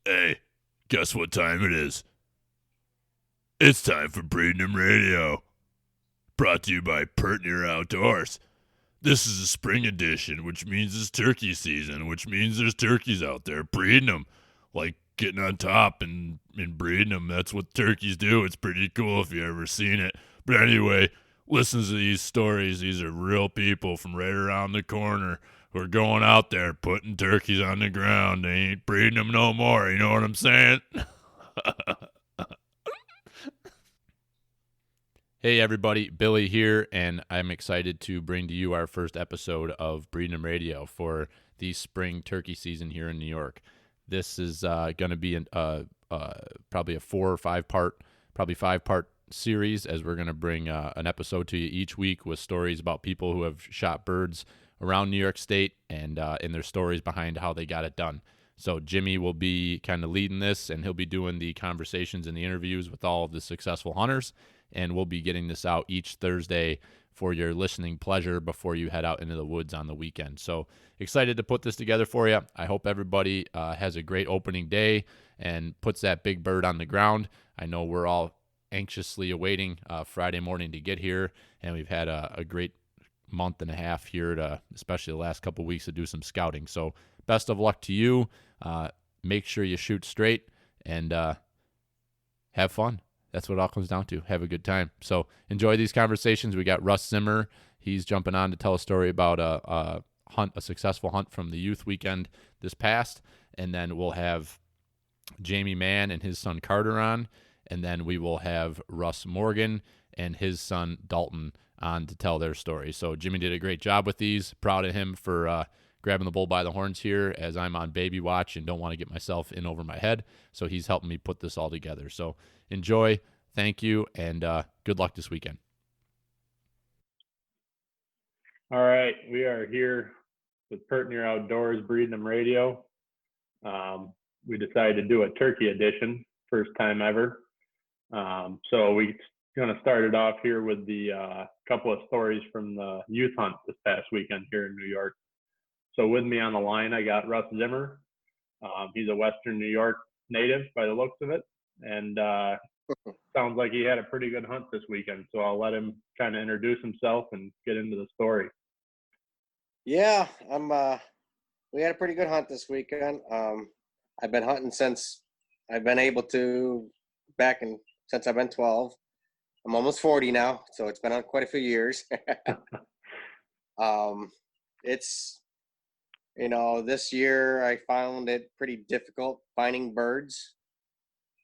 Hey, guess what time it is? It's time for Breedinum Radio. Brought to you by Pertnear Outdoors. This is a spring edition, which means it's turkey season, which means there's turkeys out there breeding them. Like getting on top and breeding them. That's what turkeys do. It's pretty cool if you ever seen it. But anyway, listen to these stories. These are real people from right around the corner who are going out there putting turkeys on the ground. They ain't breeding them no more. You know what I'm saying? Hey everybody, Billy here, and I'm excited to bring to you our first episode of Breedinum Radio for the spring turkey season here in New York. This is going to be probably a 4 or 5 part, probably 5-part series, as we're going to bring an episode to you each week with stories about people who have shot birds around New York State and their stories behind how they got it done. So Jimmy will be kind of leading this, and he'll be doing the conversations and the interviews with all of the successful hunters. And we'll be getting this out each Thursday for your listening pleasure before you head out into the woods on the weekend. So excited to put this together for you. I hope everybody has a great opening day and puts that big bird on the ground. I know we're all anxiously awaiting Friday morning to get here, and we've had a great month and a half here, especially the last couple of weeks, to do some scouting. So best of luck to you. Make sure you shoot straight and have fun. That's what it all comes down to. Have a good time. So enjoy these conversations. We got Russ Zimmer. He's jumping on to tell a story about a successful hunt from the youth weekend this past. And then we'll have Jamey Mann and his son Carter on. And then we will have Russ Morgan and his son Dalton on to tell their story. So Jimmy did a great job with these. Proud of him for grabbing the bull by the horns here, as I'm on baby watch and don't want to get myself in over my head. So he's helping me put this all together. So enjoy. Thank you. And good luck this weekend. All right. We are here with Pertnear Outdoors, Breedinum Radio. We decided to do a turkey edition, first time ever. So we're going to start it off here with the couple of stories from the youth hunt this past weekend here in New York. So with me on the line, I got Russ Zimmer. He's a Western New York native by the looks of it. And sounds like he had a pretty good hunt this weekend. So I'll let him kind of introduce himself and get into the story. Yeah, we had a pretty good hunt this weekend. I've been hunting since I've been able to, since I've been 12. I'm almost 40 now, so it's been on quite a few years. It's, this year I found it pretty difficult finding birds,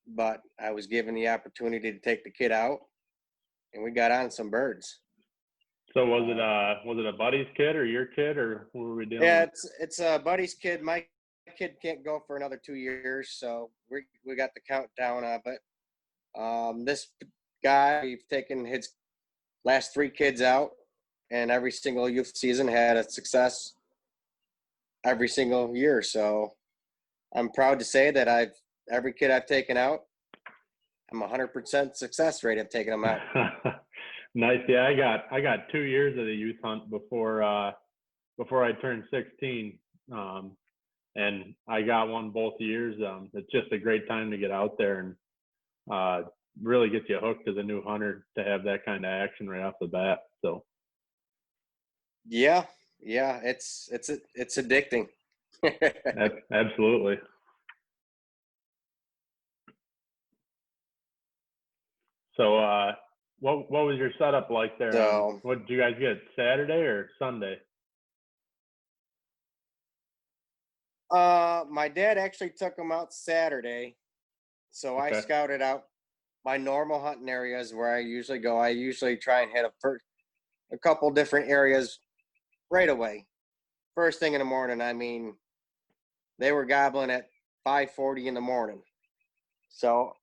but I was given the opportunity to take the kid out, and we got on some birds. So was it a buddy's kid or your kid, or what were we doing? Yeah, it's a buddy's kid. My kid can't go for another 2 years, so we got the countdown of it. This guy, we've taken his last 3 kids out, and every single youth season had a success every single year. So I'm proud to say that every kid I've taken out, I'm 100% success rate of taking them out. Nice. Yeah, I got 2 years of the youth hunt before I turned 16, and I got one both years. It's just a great time to get out there and really gets you hooked as a new hunter to have that kind of action right off the bat. So. Yeah, it's addicting. Absolutely. So, what was your setup like there? What did you guys get? Saturday or Sunday? My dad actually took them out Saturday, so okay. I scouted out my normal hunting areas where I usually go. I usually try and hit a couple different areas right away. First thing in the morning. I mean, they were gobbling at 5:40 in the morning. So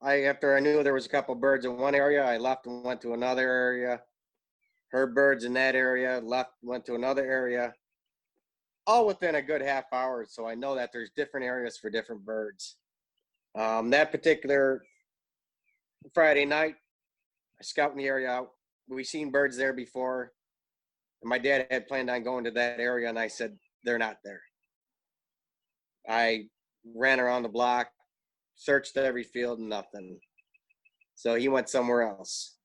after I knew there was a couple birds in one area, I left and went to another area. Heard birds in that area, left, went to another area. All within a good half hour. So I know that there's different areas for different birds. That particular Friday night, I scouted the area out. We seen birds there before. And my dad had planned on going to that area, and I said, they're not there. I ran around the block, searched every field, nothing. So he went somewhere else.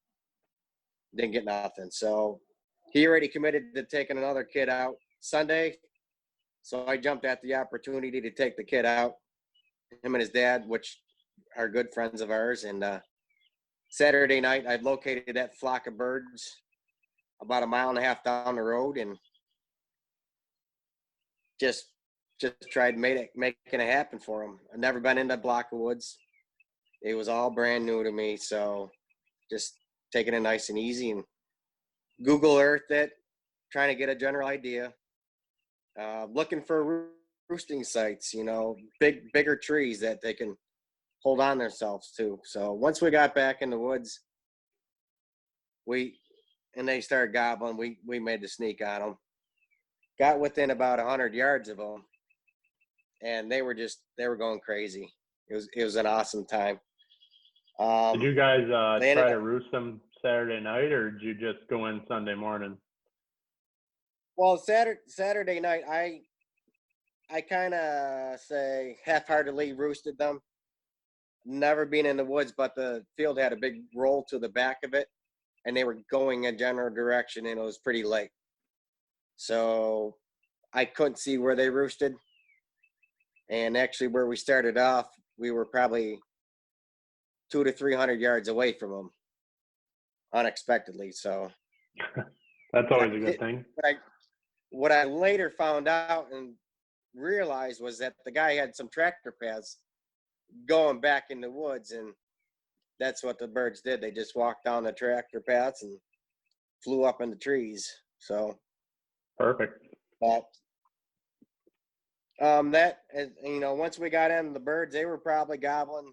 Didn't get nothing. So he already committed to taking another kid out Sunday. So I jumped at the opportunity to take the kid out, him and his dad, which are good friends of ours. And Saturday night, I'd located that flock of birds about 1.5 miles down the road, and just tried making it happen for them. I've never been in that block of woods. It was all brand new to me. So just taking it nice and easy and Google Earth it, trying to get a general idea. Looking for roosting sites, bigger trees that they can hold on themselves to. So once we got back in the woods, they started gobbling, we made the sneak on them. Got within about 100 yards of them, and they were going crazy. It was an awesome time. Did you guys try to roost them Saturday night, or did you just go in Sunday morning? Well, Saturday night, I kind of say half-heartedly roosted them. Never been in the woods, but the field had a big roll to the back of it, and they were going a general direction, and it was pretty late. So I couldn't see where they roosted. And actually, where we started off, we were probably 200 to 300 yards away from them, unexpectedly. So that's always a good thing. What I later found out and realized was that the guy had some tractor paths going back in the woods, and that's what the birds did. They just walked down the tractor paths and flew up in the trees. So perfect. But once we got in, the birds, they were probably gobbling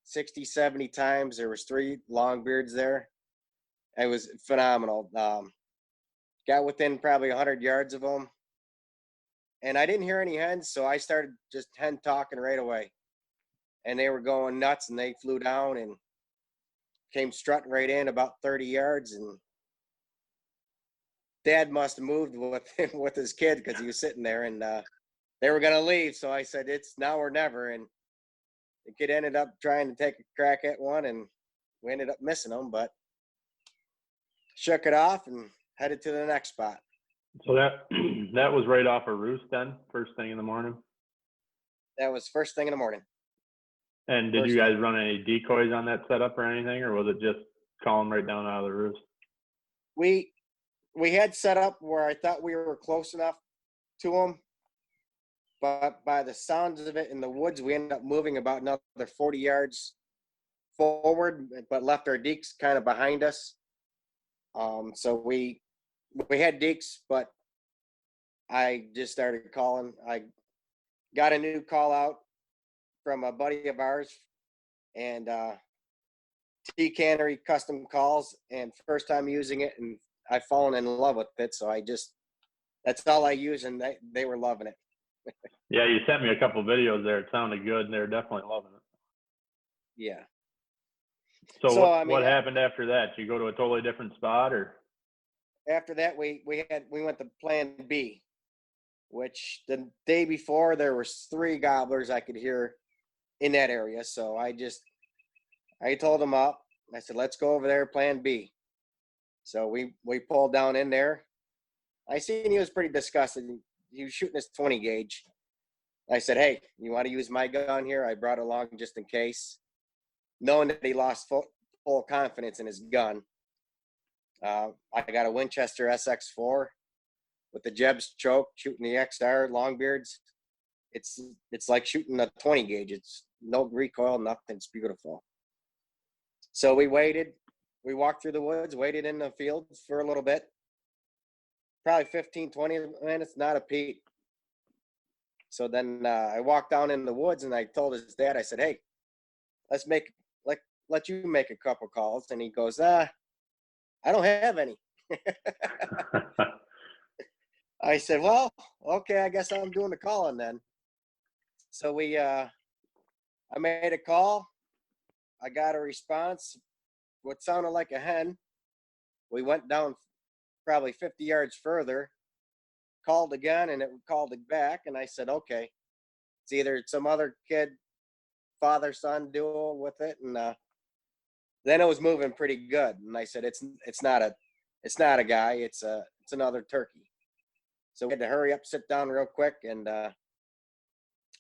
60, 70 times. There was 3 longbeards there. It was phenomenal. Got within probably 100 yards of them, and I didn't hear any hens, so I started just hen talking right away. And they were going nuts, and they flew down and came strutting right in about 30 yards, and Dad must have moved with his kid because he was sitting there, and they were going to leave. So I said, it's now or never. And the kid ended up trying to take a crack at one, and we ended up missing them, but shook it off and headed to the next spot. So that was right off a roost then, first thing in the morning? That was first thing in the morning. And did you guys run any decoys on that setup or anything, or was it just calling right down out of the roost? We had set up where I thought we were close enough to them, but by the sounds of it in the woods, we ended up moving about another 40 yards forward, but left our deeks kind of behind us. So we had deeks, but I just started calling. I got a new call out from a buddy of ours, and T-Cannery custom calls, and first time using it, and I've fallen in love with it. So that's all I use, and they were loving it. Yeah, you sent me a couple videos there. It sounded good, and they're definitely loving it. Yeah. So what happened after that? Did you go to a totally different spot, or? After that, we went to Plan B, which the day before there was 3 gobblers I could hear in that area. So I told them up. I said, let's go over there, Plan B. So we pulled down in there. I seen he was pretty disgusted. He was shooting his 20 gauge. I said, hey, you want to use my gun here? I brought it along just in case, knowing that he lost full confidence in his gun. I got a Winchester SX4 with the Jebs choke, shooting the XR Longbeards. It's like shooting a 20 gauge. It's no recoil, nothing. It's beautiful. So we waited. We walked through the woods, waited in the fields for a little bit. Probably 15, 20 minutes, not a peep. So then I walked down in the woods, and I told his dad, I said, hey, let you make a couple calls. And he goes, I don't have any. I said, well, okay, I guess I'm doing the calling then. So I made a call. I got a response, what sounded like a hen. We went down probably 50 yards further, called again, and it called it back. And I said, okay. It's either some other kid, father-son duo with it, and then it was moving pretty good. And I said, it's not a guy, it's another turkey. So we had to hurry up, sit down real quick, and I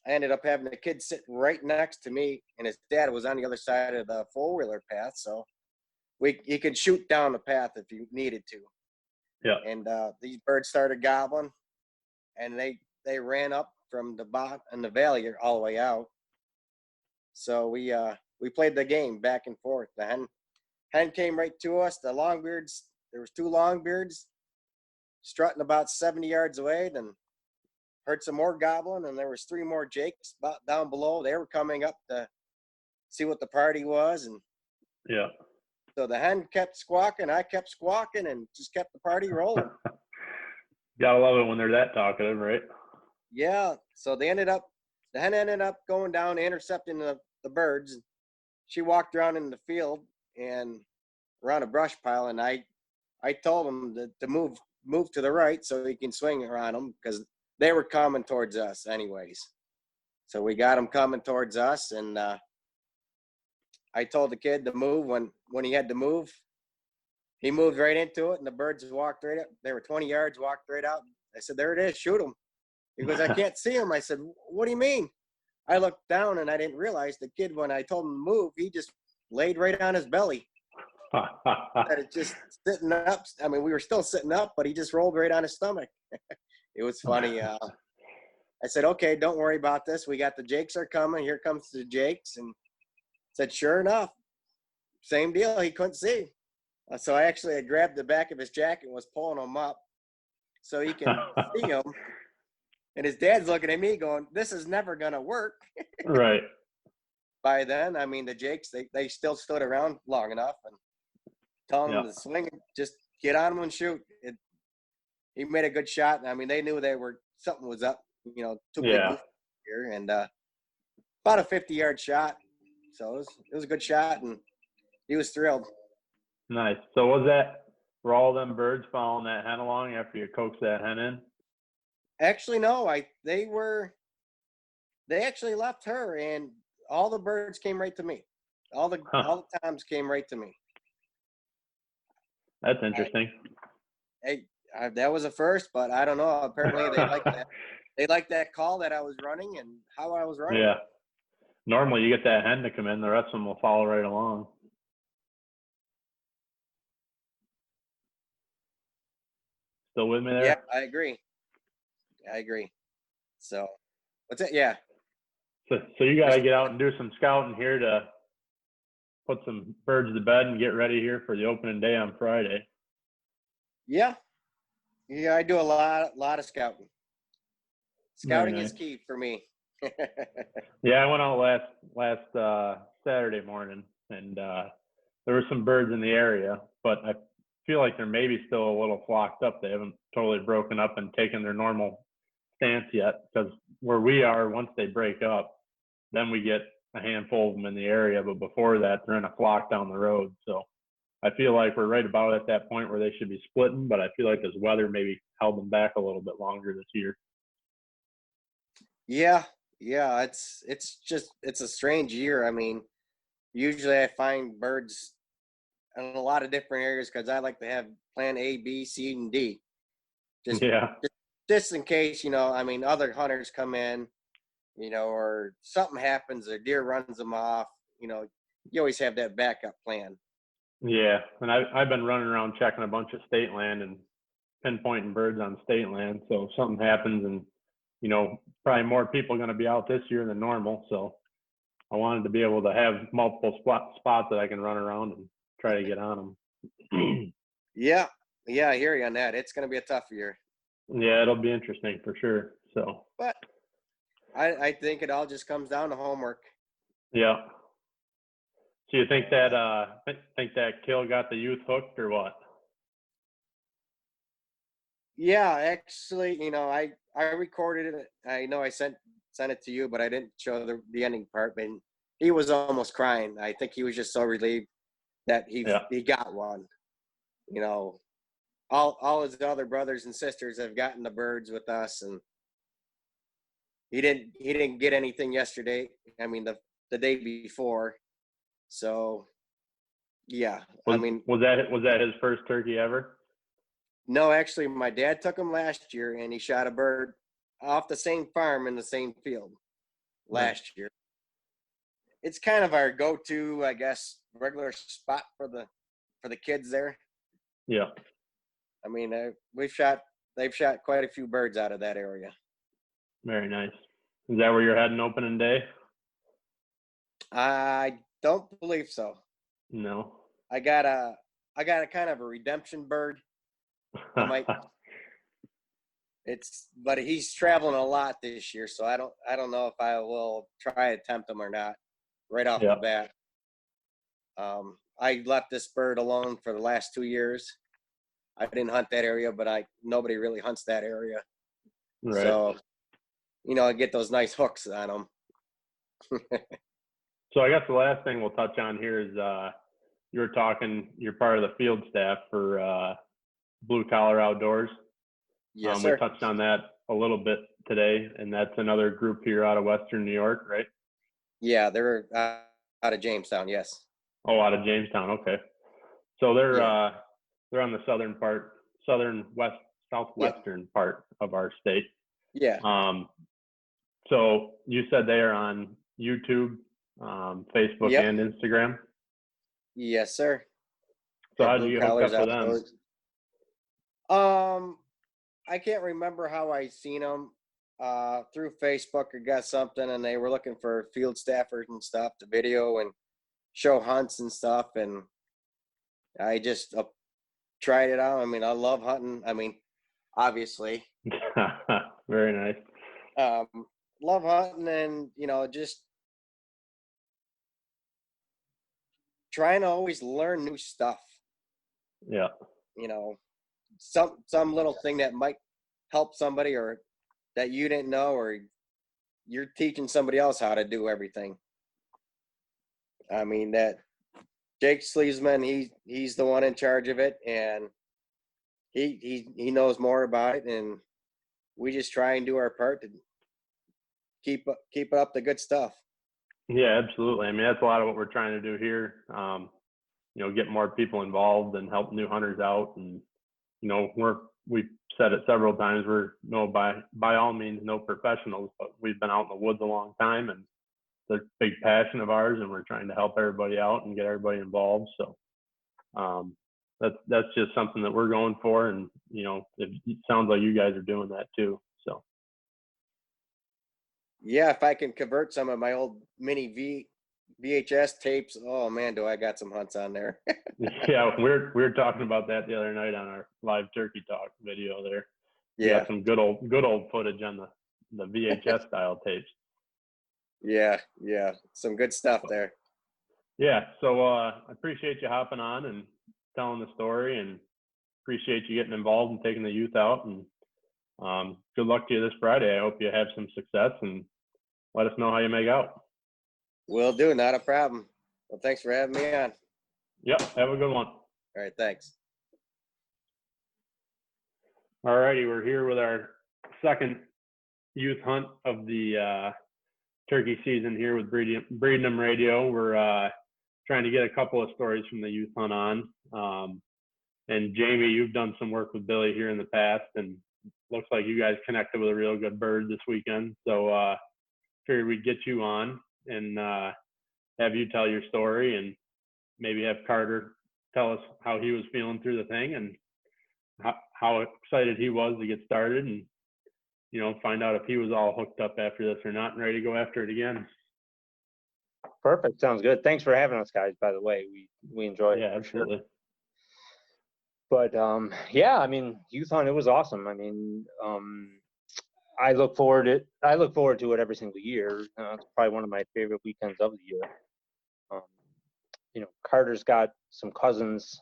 ended up having the kid sit right next to me, and his dad was on the other side of the four-wheeler path, so he could shoot down the path if he needed to. Yeah. And these birds started gobbling, and they ran up from the bottom in the valley all the way out. So we played the game back and forth. The hen came right to us. The longbeards, there was 2 longbeards strutting about 70 yards away. Then heard some more gobbling, and there was 3 more jakes about down below. They were coming up to see what the party was, and yeah. So the hen kept squawking, I kept squawking, and just kept the party rolling. Gotta love it when they're that talkative, right? Yeah. So the hen ended up going down, intercepting the birds. She walked around in the field and around a brush pile, and I told him to move to the right so he can swing around them, because they were coming towards us anyways. So we got them coming towards us, and I told the kid to move when he had to move. He moved right into it, and the birds walked right up. They were 20 yards, walked right out. I said, there it is, shoot them. He goes, I can't see him. I said, what do you mean? I looked down, and I didn't realize the kid, when I told him to move, he just laid right on his belly. That it just sitting up. I mean, we were still sitting up, but he just rolled right on his stomach. It was funny. I said, okay, don't worry about this. We got the jakes are coming. Here comes the jakes. And said, sure enough, same deal. He couldn't see. So I grabbed the back of his jacket and was pulling him up so he can see him. And his dad's looking at me going, this is never going to work. Right. By then, I mean, the jakes, they still stood around long enough, and telling him to swing, just get on him and shoot. He made a good shot. I mean, they knew something was up, too big here, and about a 50-yard shot. So it was a good shot, and he was thrilled. Nice. So were all them birds following that hen along after you coaxed that hen in? Actually, no. They actually left her, and all the birds came right to me. All the toms came right to me. That's interesting. That was a first, but I don't know. Apparently, they liked that. They liked that call that I was running and how I was running. Yeah. Normally, you get that hen to come in, the rest of them will follow right along. Still with me there? Yeah, I agree. So, what's it? Yeah. So you got to get out and do some scouting here to put some birds to bed and get ready here for the opening day on Friday. Yeah. Yeah, I do a lot of scouting. Scouting nice. is key for me. Yeah, I went out last Saturday morning, and there were some birds in the area, but I feel like they're maybe still a little flocked up. They haven't totally broken up and taken their normal stance yet, because where we are, once they break up, then we get a handful of them in the area, but before that, they're in a flock down the road. So I feel like we're right about at that point where they should be splitting, but I feel like this weather maybe held them back a little bit longer this year. Yeah, it's a strange year. I mean, usually I find birds in a lot of different areas because I like to have plan A, B, C, and D. Just in case, I mean, other hunters come in, or something happens, or deer runs them off, you always have that backup plan. Yeah, and I've been running around checking a bunch of state land and pinpointing birds on state land. So if something happens, and probably more people are going to be out this year than normal. So I wanted to be able to have multiple spots that I can run around and try to get on them. Yeah, I hear you on that. It's going to be a tough year. Yeah, it'll be interesting for sure. So, but I think it all just comes down to homework. Yeah. So you think that kill got the youth hooked or what? Yeah, actually, I recorded it. I know I sent it to you, but I didn't show the ending part. But he was almost crying. I think he was just so relieved that he got one. All his other brothers and sisters have gotten the birds with us, and he didn't get anything yesterday. I mean, the day before. So, yeah. Was that his first turkey ever? No, actually, my dad took him last year, and he shot a bird off the same farm in the same field last year. It's kind of our go-to, I guess, regular spot for the kids there. Yeah. I mean, they've shot quite a few birds out of that area. Very nice. Is that where you're heading opening day? I don't believe so. No. I got a kind of a redemption bird. But he's traveling a lot this year, so I don't know if I will try to tempt him or not right off the bat. I left this bird alone for the last 2 years. I didn't hunt that area, but nobody really hunts that area. Right. So, I get those nice hooks on them. So I guess the last thing we'll touch on here is you're part of the field staff for Blue Collar Outdoors. Yes, sir. We touched on that a little bit today, and that's another group here out of Western New York, right? Yeah, they're out of Jamestown, yes. Oh, out of Jamestown, okay. So they're on the southwestern part of our state. Yeah. So you said they are on YouTube, Facebook, and Instagram? Yes, sir. So how did you hook up with them? I can't remember how I seen them through Facebook or got something, and they were looking for field staffers and stuff to video and show hunts and stuff, and I just tried it out. I mean, I love hunting. I mean, obviously. Very nice. Love hunting, and just trying to always learn new stuff. Yeah. Some little thing that might help somebody, or that you didn't know, or you're teaching somebody else how to do everything. I mean, that Jake Sleesman, he's the one in charge of it, and he knows more about it, and we just try and do our part to keep up the good stuff. Yeah, absolutely. I mean, that's a lot of what we're trying to do here. Get more people involved and help new hunters out. And, we've said it several times, we're by all means no professionals, but we've been out in the woods a long time, and it's a big passion of ours, and we're trying to help everybody out and get everybody involved. So that's just something that we're going for. And, it sounds like you guys are doing that too. So. Yeah, if I can convert some of my old mini VHS tapes, oh man, do I got some hunts on there. Yeah, we were talking about that the other night on our live turkey talk video there. Yeah. Got some good old footage on the VHS style tapes. Yeah, some good stuff there. Yeah, so I appreciate you hopping on and telling the story, and appreciate you getting involved and taking the youth out, and good luck to you this Friday. I hope you have some success, and let us know how you make out. Will do, not a problem. Well, thanks for having me on. Yep, have a good one. All right, thanks. All righty, we're here with our second youth hunt of the turkey season here with Breedinum Radio. We're trying to get a couple of stories from the youth hunt on. And Jamey, you've done some work with Billy here in the past, and looks like you guys connected with a real good bird this weekend. So figured we'd get you on and have you tell your story, and maybe have Carter tell us how he was feeling through the thing, and how excited he was to get started, and find out if he was all hooked up after this or not and ready to go after it again. Perfect. Sounds good. Thanks for having us, guys, by the way. We enjoyed it. Yeah, absolutely. Sure. But I mean, youth hunt, it was awesome. I mean, I look forward to it every single year. It's probably one of my favorite weekends of the year. Carter's got some cousins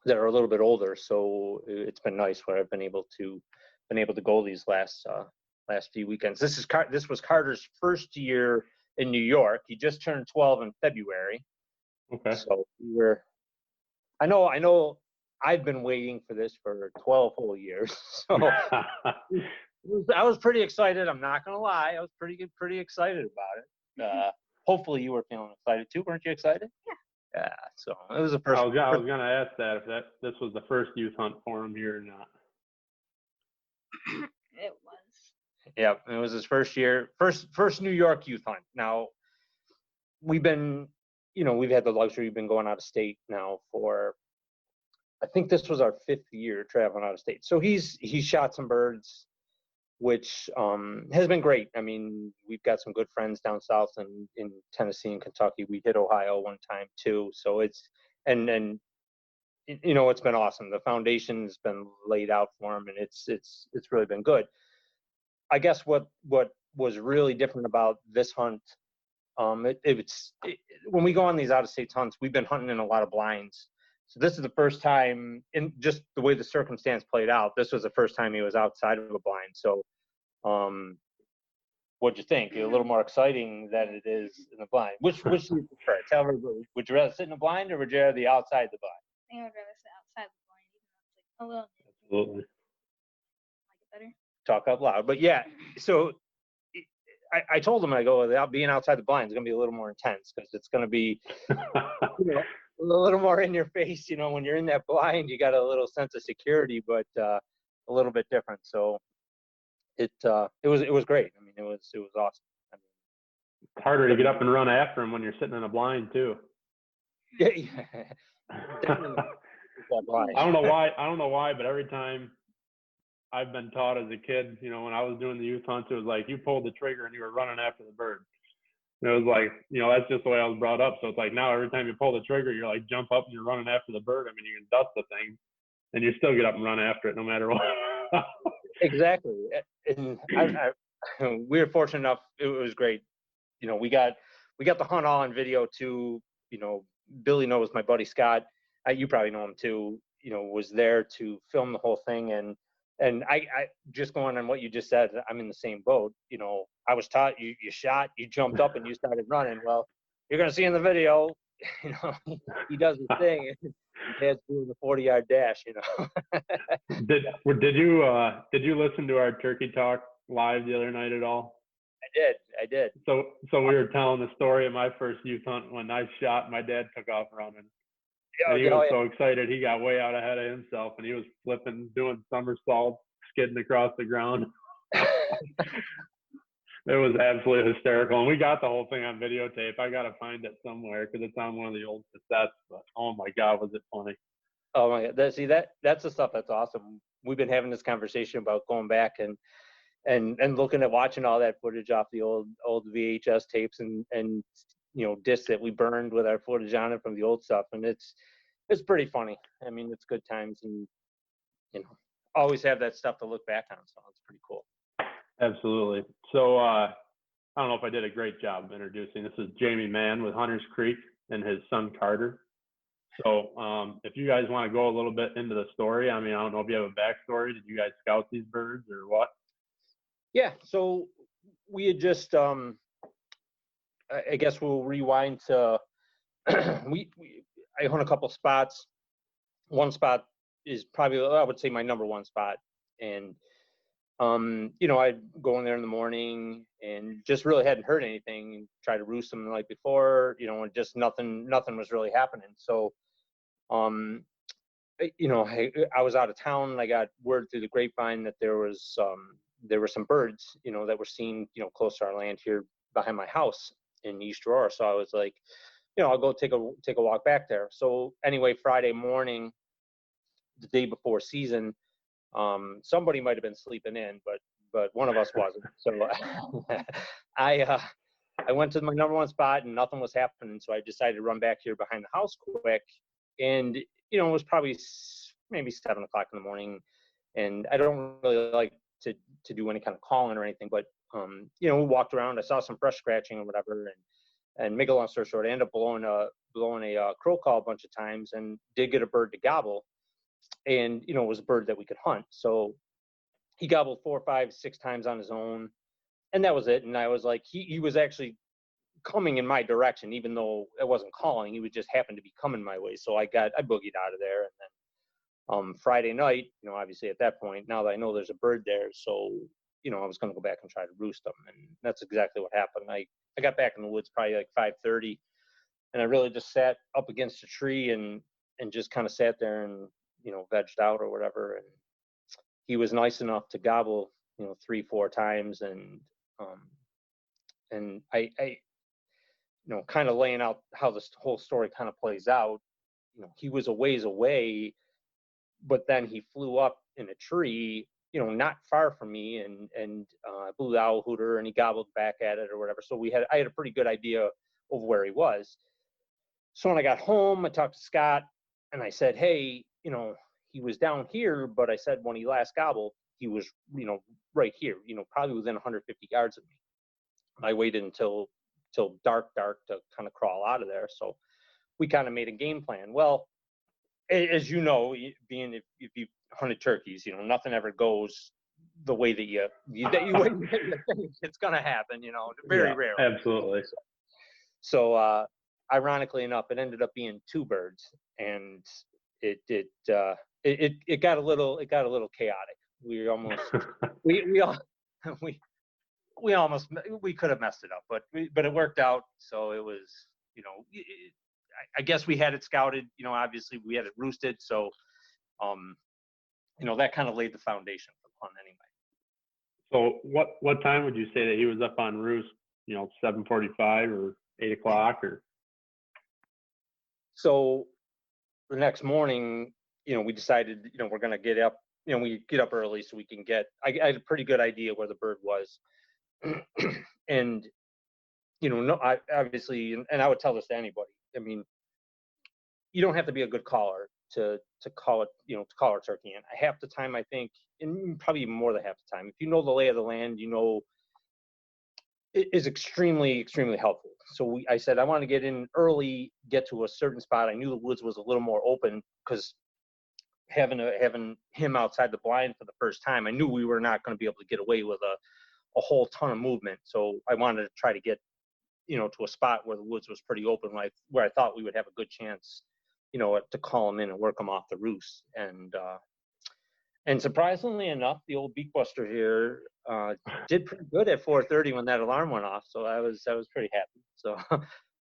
that are a little bit older, so it's been nice where I've been able to go these last few weekends. This was Carter's first year in New York. He just turned 12 in February. Okay. So I know I've been waiting for this for 12 whole years. So I was pretty excited. I'm not gonna lie. I was pretty excited about it. Hopefully you were feeling excited too. Weren't you excited? Yeah. Yeah. So it was the first. I was gonna ask that if this was the first youth hunt for him here or not. It was. Yeah, it was his first year, first New York youth hunt. Now we've been, we've had the luxury. We've been going out of state now for, I think this was our 5th year traveling out of state. So he's shot some birds, which has been great. I mean, we've got some good friends down south and in Tennessee and Kentucky. We hit Ohio one time too. So it's and it's been awesome. The foundation's been laid out for him, and it's really been good. I guess what was really different about this hunt, when we go on these out of state hunts, we've been hunting in a lot of blinds. So this is the first time, in just the way the circumstance played out, this was the first time he was outside of a blind. So, what'd you think? A little more exciting than it is in the blind. Which do you prefer? Tell everybody, would you rather sit in a blind or would you rather be outside the blind? I think I would rather sit outside the blind, even though it's like a little. Absolutely. Like it better. Talk up loud. But yeah, so I told him, I go, without being outside the blind is going to be a little more intense because it's going to be a little more in your face. When you're in that blind, you got a little sense of security, but a little bit different. So it was great. I mean, it was awesome. I mean, it's harder to get up and run after him when you're sitting in a blind too. Yeah. Definitely. I don't know why, but every time I've been taught as a kid, when I was doing the youth hunts, it was like you pulled the trigger and you were running after the bird. And it was like, that's just the way I was brought up. So it's like now every time you pull the trigger, you're like jump up and you're running after the bird. I mean, you can dust the thing and you still get up and run after it no matter what. Exactly. And we were fortunate enough. It was great. We got the hunt all on video too. Billy knows my buddy Scott. You probably know him too. Was there to film the whole thing. And I just going on what you just said, I'm in the same boat. I was taught you shot, you jumped up and you started running. Well, you're going to see in the video, he does his thing. Dad's doing the 40-yard dash, Did you listen to our turkey talk live the other night at all? I did. So we were telling the story of my first youth hunt when I shot. My dad took off running. And he was so excited, he got way out ahead of himself, and he was flipping, doing somersaults, skidding across the ground. It was absolutely hysterical, and we got the whole thing on videotape. I got to find it somewhere because it's on one of the old cassettes, but oh my God, was it funny. Oh my God, that's the stuff that's awesome. We've been having this conversation about going back and looking at watching all that footage off the old VHS tapes and discs that we burned with our footage on it from the old stuff, and it's pretty funny. I mean, it's good times, and always have that stuff to look back on, so it's pretty cool. Absolutely. So I don't know if I did a great job of introducing. This is Jamey Mann with Hunters Creek and his son Carter. So if you guys want to go a little bit into the story, I mean, I don't know if you have a backstory. Did you guys scout these birds or what? Yeah, so we had just I guess we'll rewind to I hunt a couple spots. One spot is probably, I would say, my number one spot, and I'd go in there in the morning and just really hadn't heard anything. Try to roost them the night before, and just nothing was really happening. So I was out of town, and I got word through the grapevine that there were some birds that were seen close to our land here behind my house in East Aurora. So I was like, I'll go take a walk back there. So anyway, Friday morning, the day before season, somebody might have been sleeping in, but one of us wasn't. So I went to my number one spot and nothing was happening. So I decided to run back here behind the house quick. And, it was probably maybe 7 o'clock in the morning. And I don't really like to do any kind of calling or anything, but, we walked around. I saw some fresh scratching or whatever. And make a long story short, I ended up blowing a crow call a bunch of times and did get a bird to gobble. And, it was a bird that we could hunt. So he gobbled 4, 5, 6 times on his own. And that was it. And I was like, he was actually coming in my direction, even though it wasn't calling. He would just happen to be coming my way. So I boogied out of there. And then Friday night, obviously at that point, now that I know there's a bird there. So, I was going to go back and try to roost them. And that's exactly what happened. I got back in the woods probably like 5:30, and I really just sat up against a tree and just kind of sat there and, vegged out or whatever. And he was nice enough to gobble, 3-4 times. And I kind of laying out how this whole story kind of plays out. He was a ways away, but then he flew up in a tree, not far from me, and blew the owl hooter, and he gobbled back at it or whatever. So I had a pretty good idea of where he was. So when I got home, I talked to Scott, and I said, hey, he was down here, but I said when he last gobbled, he was, right here, probably within 150 yards of me. I waited until dark to kind of crawl out of there. So we kind of made a game plan. Well, as you know, being if you've hunted turkeys, nothing ever goes the way that you think it's gonna happen. Very rare. Absolutely. So ironically enough, it ended up being 2 birds, and it got a little chaotic. We almost we could have messed it up, but it worked out. So it was, I guess we had it scouted, obviously we had it roosted. So, that kind of laid the foundation for the hunt anyway. So what time would you say that he was up on roost? 7:45 or 8 o'clock or? So the next morning, we decided, we're going to get up, we get up early so we can I had a pretty good idea where the bird was. And, I obviously, and I would tell this to anybody. I mean, you don't have to be a good caller to call it, to call a turkey in. Half the time, I think, and probably even more than half the time, if you know the lay of the land, it is extremely, extremely helpful. So I said, I want to get in early, get to a certain spot. I knew the woods was a little more open because having him outside the blind for the first time, I knew we were not going to be able to get away with a whole ton of movement. So I wanted to try to get, to a spot where the woods was pretty open, where I thought we would have a good chance, to call him in and work him off the roost. And surprisingly enough, the old beakbuster here did pretty good at 4:30 when that alarm went off. So I was pretty happy. So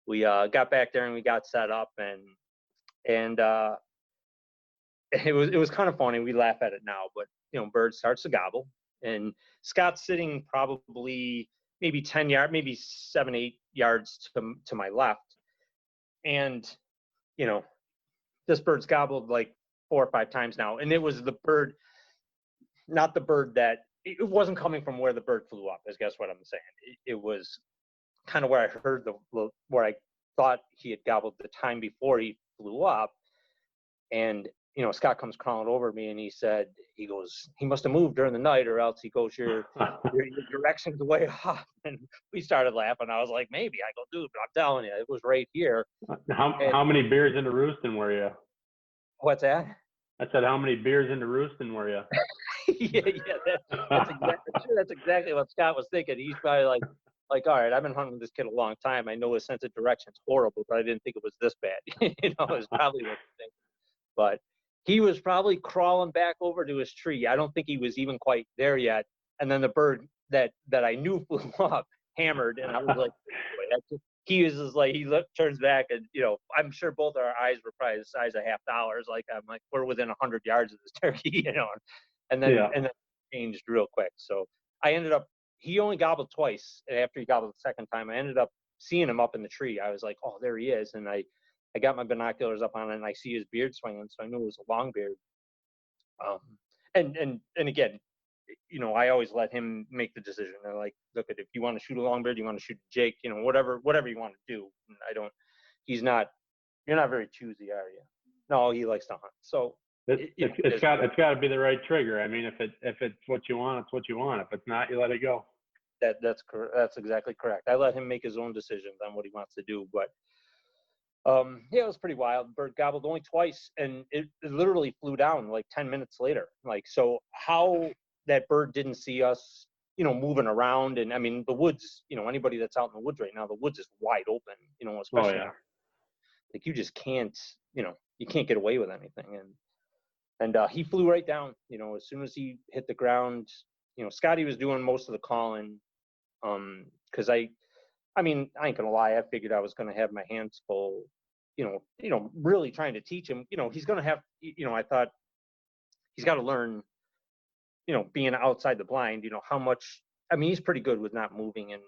we got back there and we got set up, and it was kind of funny. We laugh at it now, but bird starts to gobble, and Scott's sitting probably maybe 10 yards, maybe 7-8 yards to my left, and this bird's gobbled like 4 or 5 times now, and it was the bird, not the bird that it wasn't coming from where the bird flew up. Is guess what I'm saying? It was kind of where I heard where I thought he had gobbled the time before he flew up, and Scott comes crawling over me and he goes, he must have moved during the night, or else he goes, your direction's way off. And we started laughing. I was like, maybe. I go, dude, but I'm telling you, it was right here. How many beers into roosting were you? What's that? I said, how many beers into roosting were you? yeah, that's exactly what Scott was thinking. He's probably like, all right, I've been hunting with this kid a long time. I know his sense of direction's horrible, but I didn't think it was this bad. It was probably what he thinks. But he was probably crawling back over to his tree. I don't think he was even quite there yet. And then the bird that I knew flew up, hammered, and I was like, he was just like, turns back, and I'm sure both our eyes were probably the size of $50. Like, I'm like, we're within 100 yards of this turkey, and then and then changed real quick. So I ended up, he only gobbled twice, and after he gobbled the second time, I ended up seeing him up in the tree. I was like, oh, there he is, and I got my binoculars up on it, and I see his beard swinging, so I knew it was a long beard. And again, I always let him make the decision. I'm like, look, if you want to shoot a long beard, you want to shoot Jake, whatever you want to do. You're not very choosy, are you? No, he likes to hunt. So it's got to be the right trigger. I mean, if it's what you want, it's what you want. If it's not, you let it go. That's exactly correct. I let him make his own decisions on what he wants to do, but it was pretty wild. Bird gobbled only twice, and it literally flew down like 10 minutes later. Like, so how that bird didn't see us, moving around. And I mean, the woods, anybody that's out in the woods right now, the woods is wide open, especially like you just can't, you can't get away with anything. And he flew right down, as soon as he hit the ground, Scotty was doing most of the calling, because I ain't gonna lie, I figured I was gonna have my hands full, really trying to teach him. He's gonna have, I thought he's got to learn, being outside the blind, how much. I mean, he's pretty good with not moving and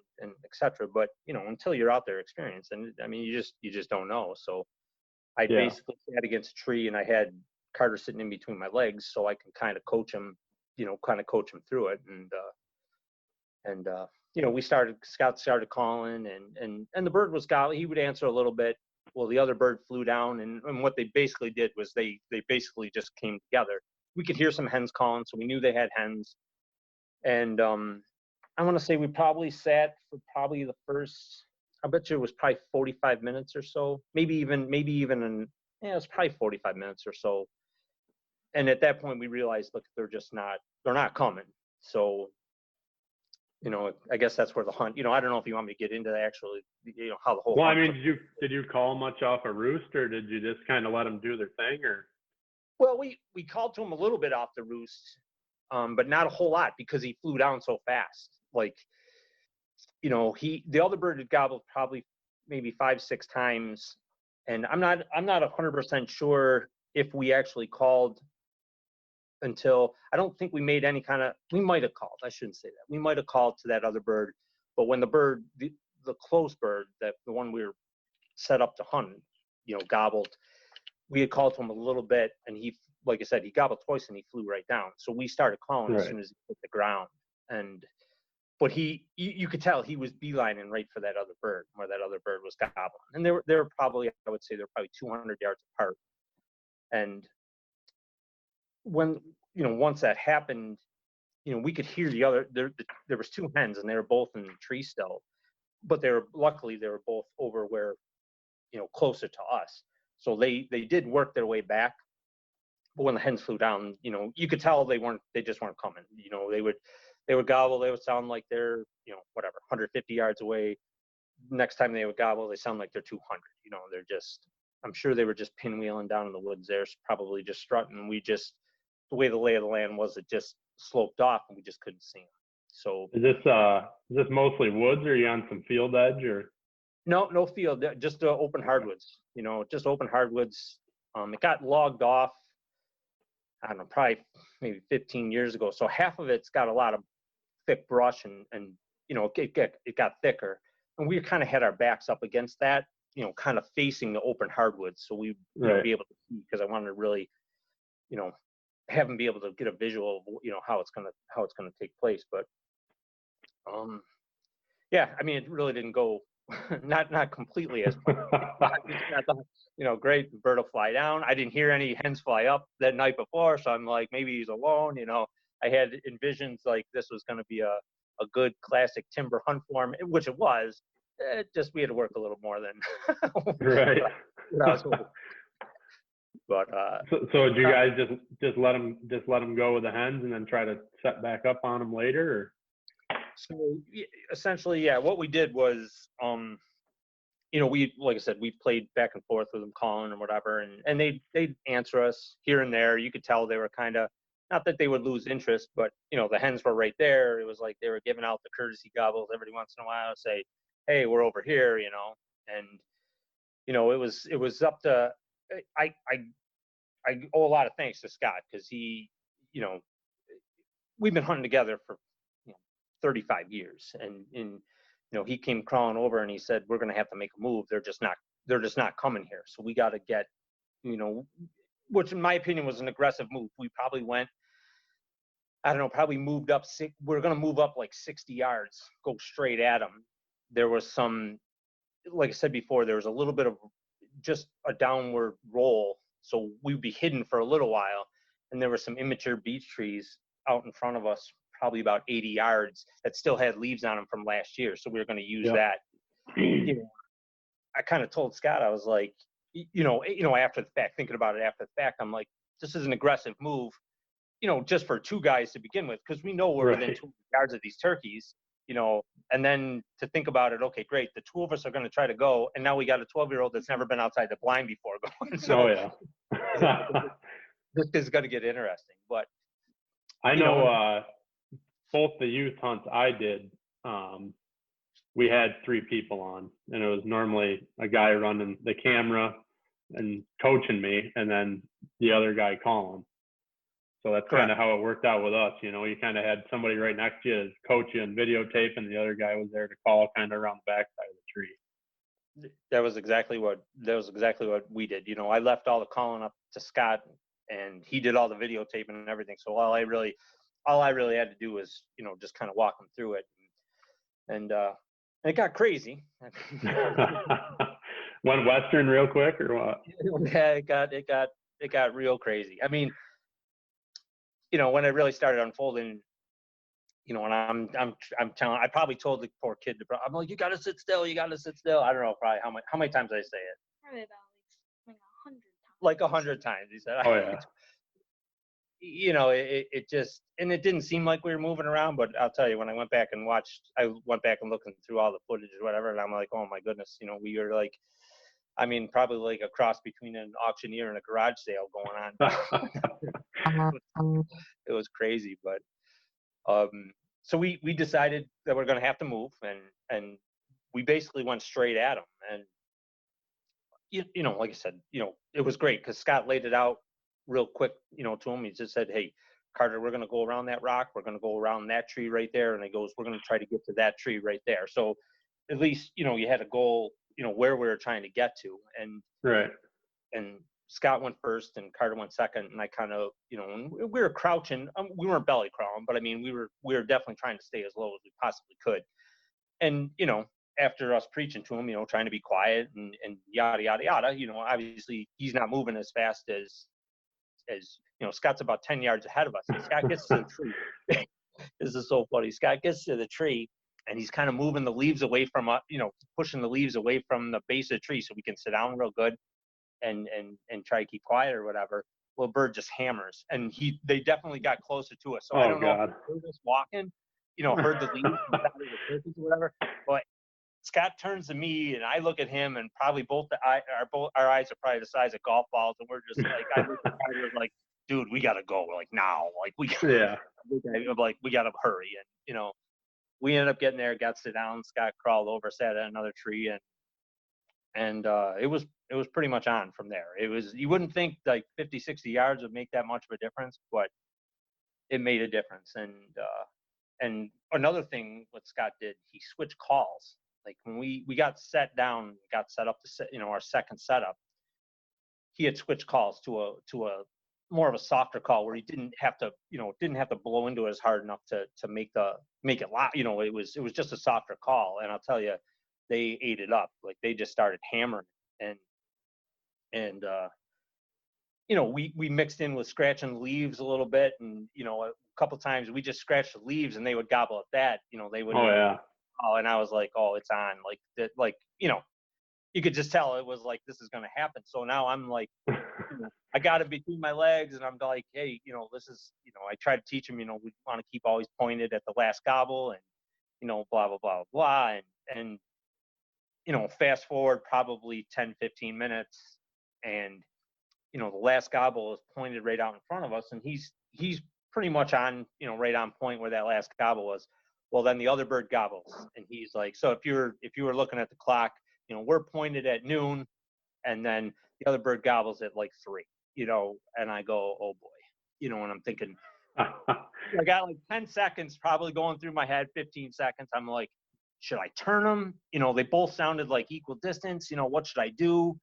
etc. But until you're out there experienced, and I mean, you just don't know. So I basically sat against a tree, and I had Carter sitting in between my legs, so I can kind of coach him, through it. And Scout started calling, and the bird was gobbling. He would answer a little bit. Well, the other bird flew down, and what they basically did was they basically just came together. We could hear some hens calling, so we knew they had hens. And I want to say we probably sat for probably the first, I bet you it was probably 45 minutes or so, maybe even it was probably 45 minutes or so. And at that point we realized, look, they're not coming. So, I guess that's where the hunt, I don't know if you want me to get into that actually, how the whole Well, hunt. I mean, did you call much off a roost, or did you just kind of let them do their thing, or? Well, we called to him a little bit off the roost, but not a whole lot because he flew down so fast. Like, the other bird had gobbled probably maybe 5-6 times, and I'm not 100% sure if we actually called until, I don't think we made any kind of, we might have called, I shouldn't say that. We might have called to that other bird, but when the bird, the close bird, the one we were set up to hunt, gobbled, we had called to him a little bit, and he, like I said, he gobbled twice and he flew right down. So we started calling as soon as he hit the ground. But you could tell he was beelining right for that other bird, where that other bird was gobbling. And they were probably, I would say, they're probably 200 yards apart. And when, once that happened, we could hear the other, there was 2 hens, and they were both in the tree still, but luckily they were both over where, closer to us. So they did work their way back. But when the hens flew down, you could tell they just weren't coming. They would gobble, they would sound like they're, 150 yards away. Next time they would gobble, they sound like they're 200. They're just, I'm sure they were just pinwheeling down in the woods there, probably just strutting. The way the lay of the land was, it just sloped off and we just couldn't see them. So is this mostly woods, or are you on some field edge, or? No field, just open hardwoods, just open hardwoods. It got logged off, I don't know, probably maybe 15 years ago. So half of it's got a lot of thick brush and it got thicker. And we kind of had our backs up against that, kind of facing the open hardwoods. So we be able to see, because I wanted to really, have them be able to get a visual of, how it's going to take place. But it really didn't go not completely as planned. Great, bird will fly down. I didn't hear any hens fly up that night before, so I'm like, maybe he's alone. I had envisions like this was going to be a good classic timber hunt for him, which it was. Just we had to work a little more than right. But so did you guys just let them go with the hens and then try to set back up on them later, or? So essentially, yeah, what we did was, we, like I said, we played back and forth with them calling and whatever, and they'd answer us here and there. You could tell they were kind of, not that they would lose interest, but, the hens were right there. It was like they were giving out the courtesy gobbles every once in a while, say, hey, we're over here, and, it was up to, I owe a lot of thanks to Scott, because he, we've been hunting together for 35 years, and he came crawling over and he said, we're going to have to make a move. They're just not coming here. So we got to get, which in my opinion was an aggressive move. We probably went, I don't know, probably moved up. We're going to move up like 60 yards, go straight at them. There was some, like I said before, there was a little bit of just a downward roll. So we'd be hidden for a little while. And there were some immature beech trees out in front of us, probably about 80 yards, that still had leaves on them from last year. So we were going to use that. I kind of told Scott, I was like, after the fact, thinking about it after the fact, I'm like, this is an aggressive move, just for 2 guys to begin with, because we know we're within 200 yards of these turkeys, and then to think about it, okay, great, the 2 of us are going to try to go, and now we got a 12-year-old that's never been outside the blind before going. So this is going to get interesting. But I know both the youth hunts I did, we had 3 people on, and it was normally a guy running the camera and coaching me, and then the other guy calling. So that's kind of how it worked out with us. You know, you kind of had somebody right next to you to coach you and videotape, and the other guy was there to call kind of around the backside of the tree. That was exactly what we did. You know, I left all the calling up to Scott, and he did all the videotaping and everything. So all I really had to do was, you know, just kind of walk him through it, and it got crazy. Went Western real quick, or what? Yeah, it got real crazy. I mean, you know, when it really started unfolding, you know, and I'm telling, I probably told the poor kid, I'm like, you got to sit still. I don't know, probably how many times did I say it? Probably about like 100 times. Like 100 times, he said. Oh yeah. You know, it just, and it didn't seem like we were moving around, but I'll tell you, when I went back and looking through all the footage or whatever, and I'm like, oh my goodness, you know, we were like, I mean, probably like a cross between an auctioneer and a garage sale going on. It was crazy, but so we decided that we're going to have to move, and we basically went straight at them. And you know, like I said, you know, it was great because Scott laid it out real quick, you know, to him. He just said, hey, Carter, we're going to go around that rock. We're going to go around that tree right there. And he goes, we're going to try to get to that tree right there. So at least, you know, you had a goal, you know, where we were trying to get to. And right. And Scott went first and Carter went second. And I kind of, you know, we were crouching. We weren't belly crawling, but I mean, we were definitely trying to stay as low as we possibly could. And, you know, after us preaching to him, you know, trying to be quiet and yada, yada, yada, you know, obviously he's not moving as fast as, you know, Scott's about 10 yards ahead of us. And Scott gets to the tree. This is so funny. Scott gets to the tree and he's kind of moving the leaves away from, you know, pushing the leaves away from the base of the tree so we can sit down real good and try to keep quiet or whatever. Well, bird just hammers, and they definitely got closer to us. So I don't know if he heard us walking, you know, heard the leaves and sounded the crickets or whatever. But Scott turns to me, and I look at him, and probably both our eyes are probably the size of golf balls, and we're just like, I look at Carter like, dude, we gotta go, like now, like we gotta hurry, and you know, we ended up getting there, got sit down. Scott crawled over, sat at another tree, and it was pretty much on from there. It was, you wouldn't think like 50, 60 yards would make that much of a difference, but it made a difference. And another thing what Scott did, he switched calls. Like when we got set down, got set up to set, you know, our second setup, he had switched calls to a more of a softer call where he didn't have to blow into it as hard enough to make it loud. You know, it was just a softer call. And I'll tell you, they ate it up. Like they just started hammering, and you know, we mixed in with scratching leaves a little bit, and you know, a couple times we just scratched the leaves and they would gobble at that. You know, they would. Oh yeah. Oh, and I was like, oh, it's on. Like that, like, you know, you could just tell it was like, this is going to happen. So now I'm like, you know, I got it between my legs, and I'm like, hey, you know, this is, you know, I try to teach him, you know, we want to keep always pointed at the last gobble, and you know, blah blah blah blah, and you know, fast forward probably 10, 15 minutes, and you know, the last gobble is pointed right out in front of us, and he's pretty much on, you know, right on point where that last gobble was. Well, then the other bird gobbles, and he's like, so if you were looking at the clock, you know, we're pointed at noon, and then the other bird gobbles at like 3, you know, and I go, oh boy, you know, and I'm thinking, I got like 10 seconds probably going through my head, 15 seconds. I'm like, should I turn them? You know, they both sounded like equal distance, you know, what should I do?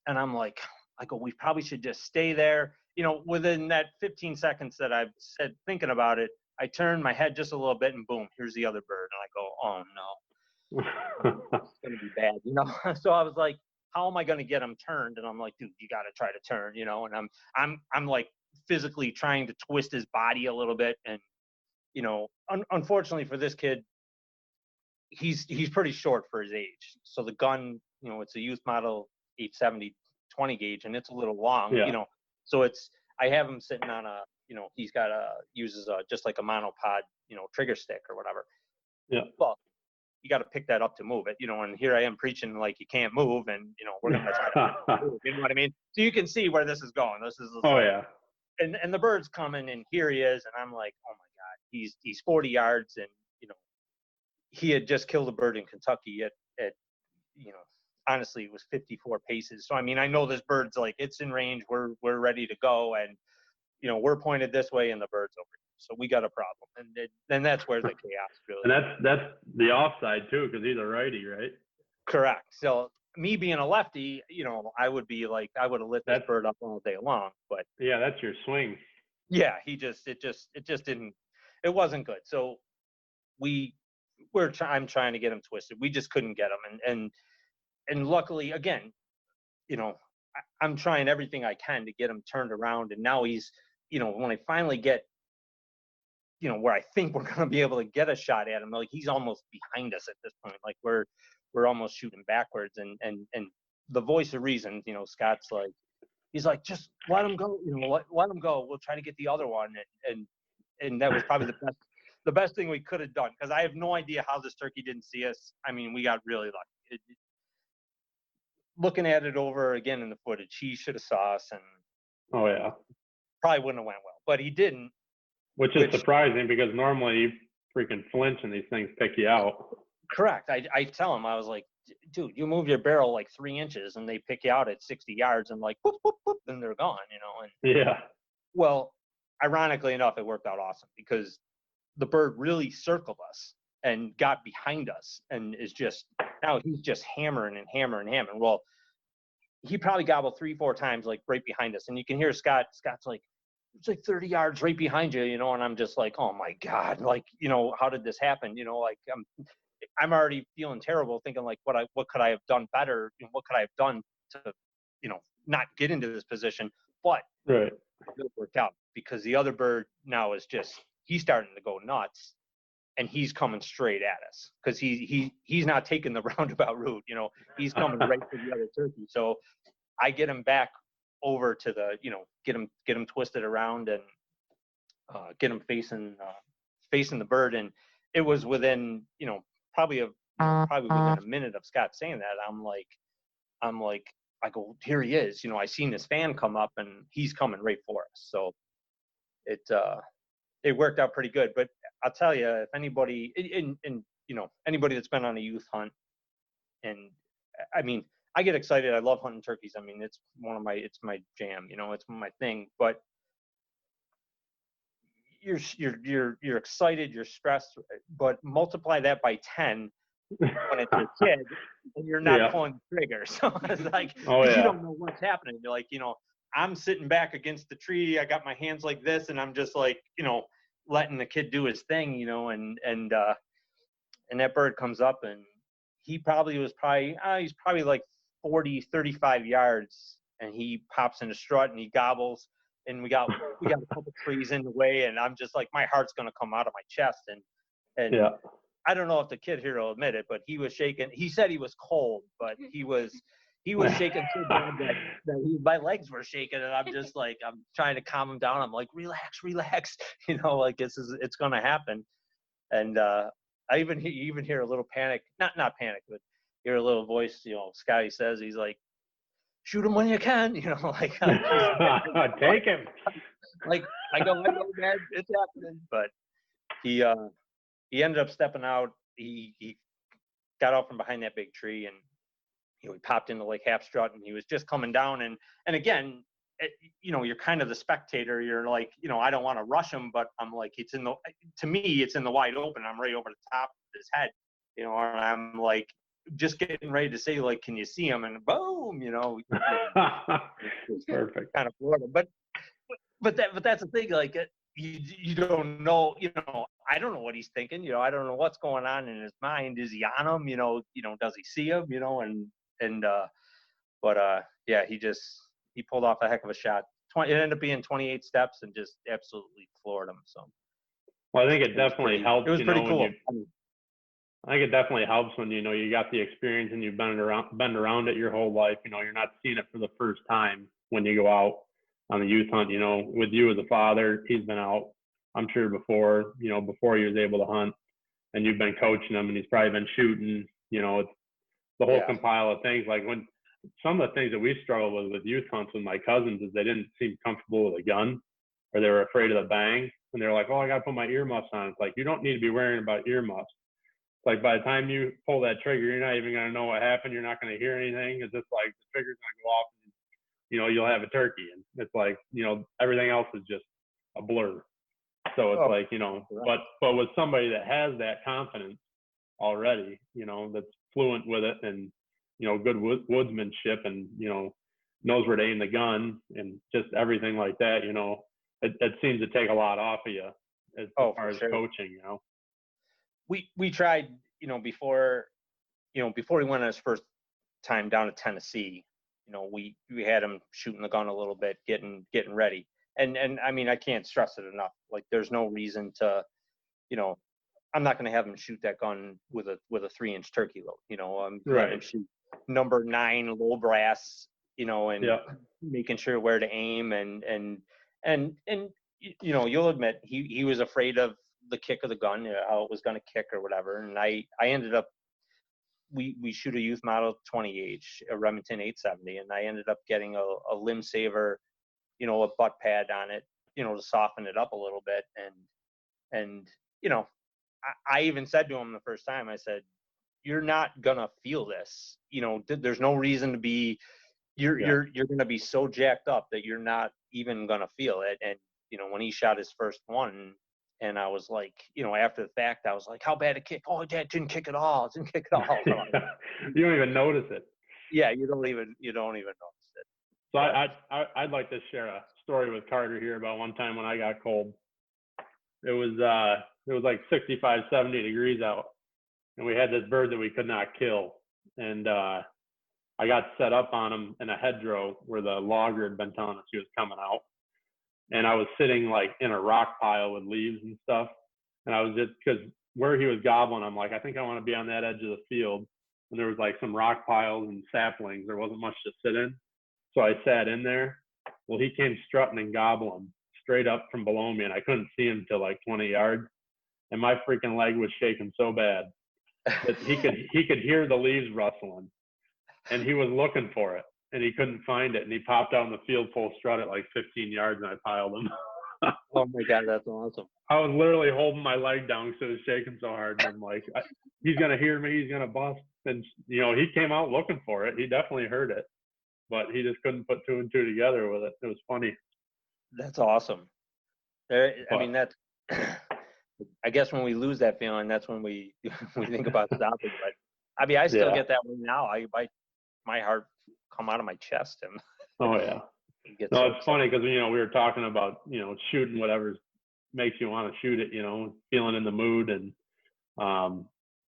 And I'm like, I go, we probably should just stay there. You know, within that 15 seconds that I've said, thinking about it, I turned my head just a little bit, and boom, here's the other bird. And I go, oh no, it's going to be bad, you know? So I was like, how am I going to get him turned? And I'm like, dude, you got to try to turn, you know? And I'm like physically trying to twist his body a little bit. And, you know, unfortunately for this kid, he's pretty short for his age. So the gun, you know, it's a youth model 870 20 gauge, and it's a little long, you know? So I have him sitting on a, you know, he's got uses just like a monopod, you know, trigger stick or whatever. Yeah. Well, you got to pick that up to move it, you know, and here I am preaching like you can't move, and, you know, we're going to try to move, you know what I mean? So you can see where this is going. This is, oh yeah. And the bird's coming, and here he is, and I'm like, oh my God, he's 40 yards, and he had just killed a bird in Kentucky at honestly, it was 54 paces. So I mean, I know this bird's like, it's in range, we're ready to go, and we're pointed this way and the bird's over here, so we got a problem. And then that's where the chaos really. And that's the offside too, because he's a righty, right? Correct. So me being a lefty, I would be like, I would have lit that bird up all day long. But yeah, that's your swing. Yeah, it just didn't. It wasn't good. So I'm trying to get him twisted. We just couldn't get him, and luckily, again, I'm trying everything I can to get him turned around. And now he's, when I finally get, where I think we're going to be able to get a shot at him, like he's almost behind us at this point. Like we're almost shooting backwards. And the voice of reason, Scott's like, he's like, just let him go. Let him go. We'll try to get the other one. And that was probably the best thing we could have done, because I have no idea how this turkey didn't see us. I mean, we got really lucky. Looking at it over again in the footage, he should have saw us, and oh yeah, probably wouldn't have went well, but he didn't. Which is surprising, because normally you freaking flinch and these things pick you out. Correct. I tell him, I was like, dude, you move your barrel like 3 inches and they pick you out at 60 yards and like, whoop, whoop, whoop, and they're gone, And yeah. Well, ironically enough, it worked out awesome, because the bird really circled us and got behind us, and now he's just hammering and hammering and hammering. Well, he probably gobbled 3-4 times, like right behind us. And you can hear Scott's like, it's like 30 yards right behind you, and I'm just like, oh my God, like, how did this happen? Like I'm already feeling terrible, thinking like, what could I have done better? What could I have done to, not get into this position? But right. It worked out, because the other bird now is he's starting to go nuts, and he's coming straight at us, because he's not taking the roundabout route. He's coming right for the other turkey. So I get him back over to the, get him twisted around, and get him facing the bird. And it was within, probably within a minute of Scott saying that, I'm like, I go, here he is. I seen this fan come up, and he's coming right for us. So it worked out pretty good. But I'll tell you, if anybody, anybody that's been on a youth hunt, and I mean, I get excited. I love hunting turkeys. I mean, it's my jam. It's my thing. But you're excited, you're stressed, but multiply that by 10 when it's your kid and you're not pulling the trigger. So it's like, you don't know what's happening. You're like, I'm sitting back against the tree. I got my hands like this, and I'm just like, letting the kid do his thing, and that bird comes up, and he's probably like 40, 35 yards, and he pops in a strut and he gobbles, and we got a couple trees in the way, and I'm just like, my heart's going to come out of my chest. And I don't know if the kid here will admit it, but he was shaking. He said he was cold, but he was shaking so bad that my legs were shaking, and I'm just like, I'm trying to calm him down. I'm like, relax, like it's going to happen. And I even hear a little panic, not panic, but hear a little voice, Scotty says, he's like, shoot him when you can, like take him. Like I go, man, it's happening. But he ended up stepping out. He got out from behind that big tree, and he popped into like half strut, and he was just coming down. And again, you're kind of the spectator. You're like, I don't want to rush him, but I'm like, to me, it's in the wide open. I'm right over the top of his head, and I'm like, just getting ready to say, like, can you see him? And boom, Perfect. Kind of Florida. But that's the thing, like, you don't know, I don't know what he's thinking, I don't know what's going on in his mind. Is he on him? Does he see him? Yeah, he pulled off a heck of a shot. It ended up being 28 steps and just absolutely floored him. So, well, I think it definitely helps. It was pretty cool. I think it definitely helps when you got the experience and you've been around it your whole life. You're not seeing it for the first time when you go out on the youth hunt. With you as a father, he's been out, I'm sure, before he was able to hunt, and you've been coaching him, and he's probably been shooting. It's the whole compile of things. Like when some of the things that we struggled with youth hunts with my cousins is they didn't seem comfortable with a gun, or they were afraid of the bang. And they're like, oh, I got to put my earmuffs on. It's like, you don't need to be worrying about earmuffs. It's like, by the time you pull that trigger, you're not even going to know what happened. You're not going to hear anything. It's just like the trigger's going to go off and, you'll have a turkey. And it's like, everything else is just a blur. So it's like, but with somebody that has that confidence already, that's fluent with it and, good woodsmanship and, knows where to aim the gun and just everything like that, it seems to take a lot off of you as far as coaching, We tried, before he went on his first time down to Tennessee, we had him shooting the gun a little bit, getting ready. And I mean, I can't stress it enough. Like, there's no reason to, I'm not going to have him shoot that gun with a 3-inch turkey load. I'm letting him shoot number 9 low brass, and making sure where to aim and you'll admit he was afraid of the kick of the gun, how it was going to kick or whatever. And I ended up, we shoot a youth model 20H, a Remington 870, and I ended up getting a limb saver, a butt pad on it, to soften it up a little bit. And I even said to him the first time, I said, you're not gonna feel this. There's no reason to be. You're gonna be so jacked up that you're not even gonna feel it. And when he shot his first one, and I was like, after the fact, I was like, how bad a kick? Oh, Dad, didn't kick at all. It didn't kick at all. You don't even notice it. Yeah, you don't even notice it. So I'd like to share a story with Carter here about one time when I got cold. It was like 65, 70 degrees out, and we had this bird that we could not kill. And I got set up on him in a hedgerow where the logger had been telling us he was coming out. And I was sitting like in a rock pile with leaves and stuff. And I was just, because where he was gobbling, I'm like, I think I want to be on that edge of the field. And there was like some rock piles and saplings. There wasn't much to sit in. So I sat in there. Well, he came strutting and gobbling straight up from below me, and I couldn't see him till like 20 yards. And my freaking leg was shaking so bad that he could hear the leaves rustling, and he was looking for it, and he couldn't find it. And he popped out in the field full strut at like 15 yards, and I piled him. Oh my God, that's awesome. I was literally holding my leg down because it was shaking so hard. And I'm like, he's gonna hear me. He's gonna bust. And he came out looking for it. He definitely heard it, but he just couldn't put 2 and 2 together with it. It was funny. That's awesome. I mean, that's, I guess when we lose that feeling, that's when we think about stopping. But I mean, I still get that one now. My heart come out of my chest. And oh yeah. It's funny because we were talking about shooting whatever makes you want to shoot it. Feeling in the mood. And a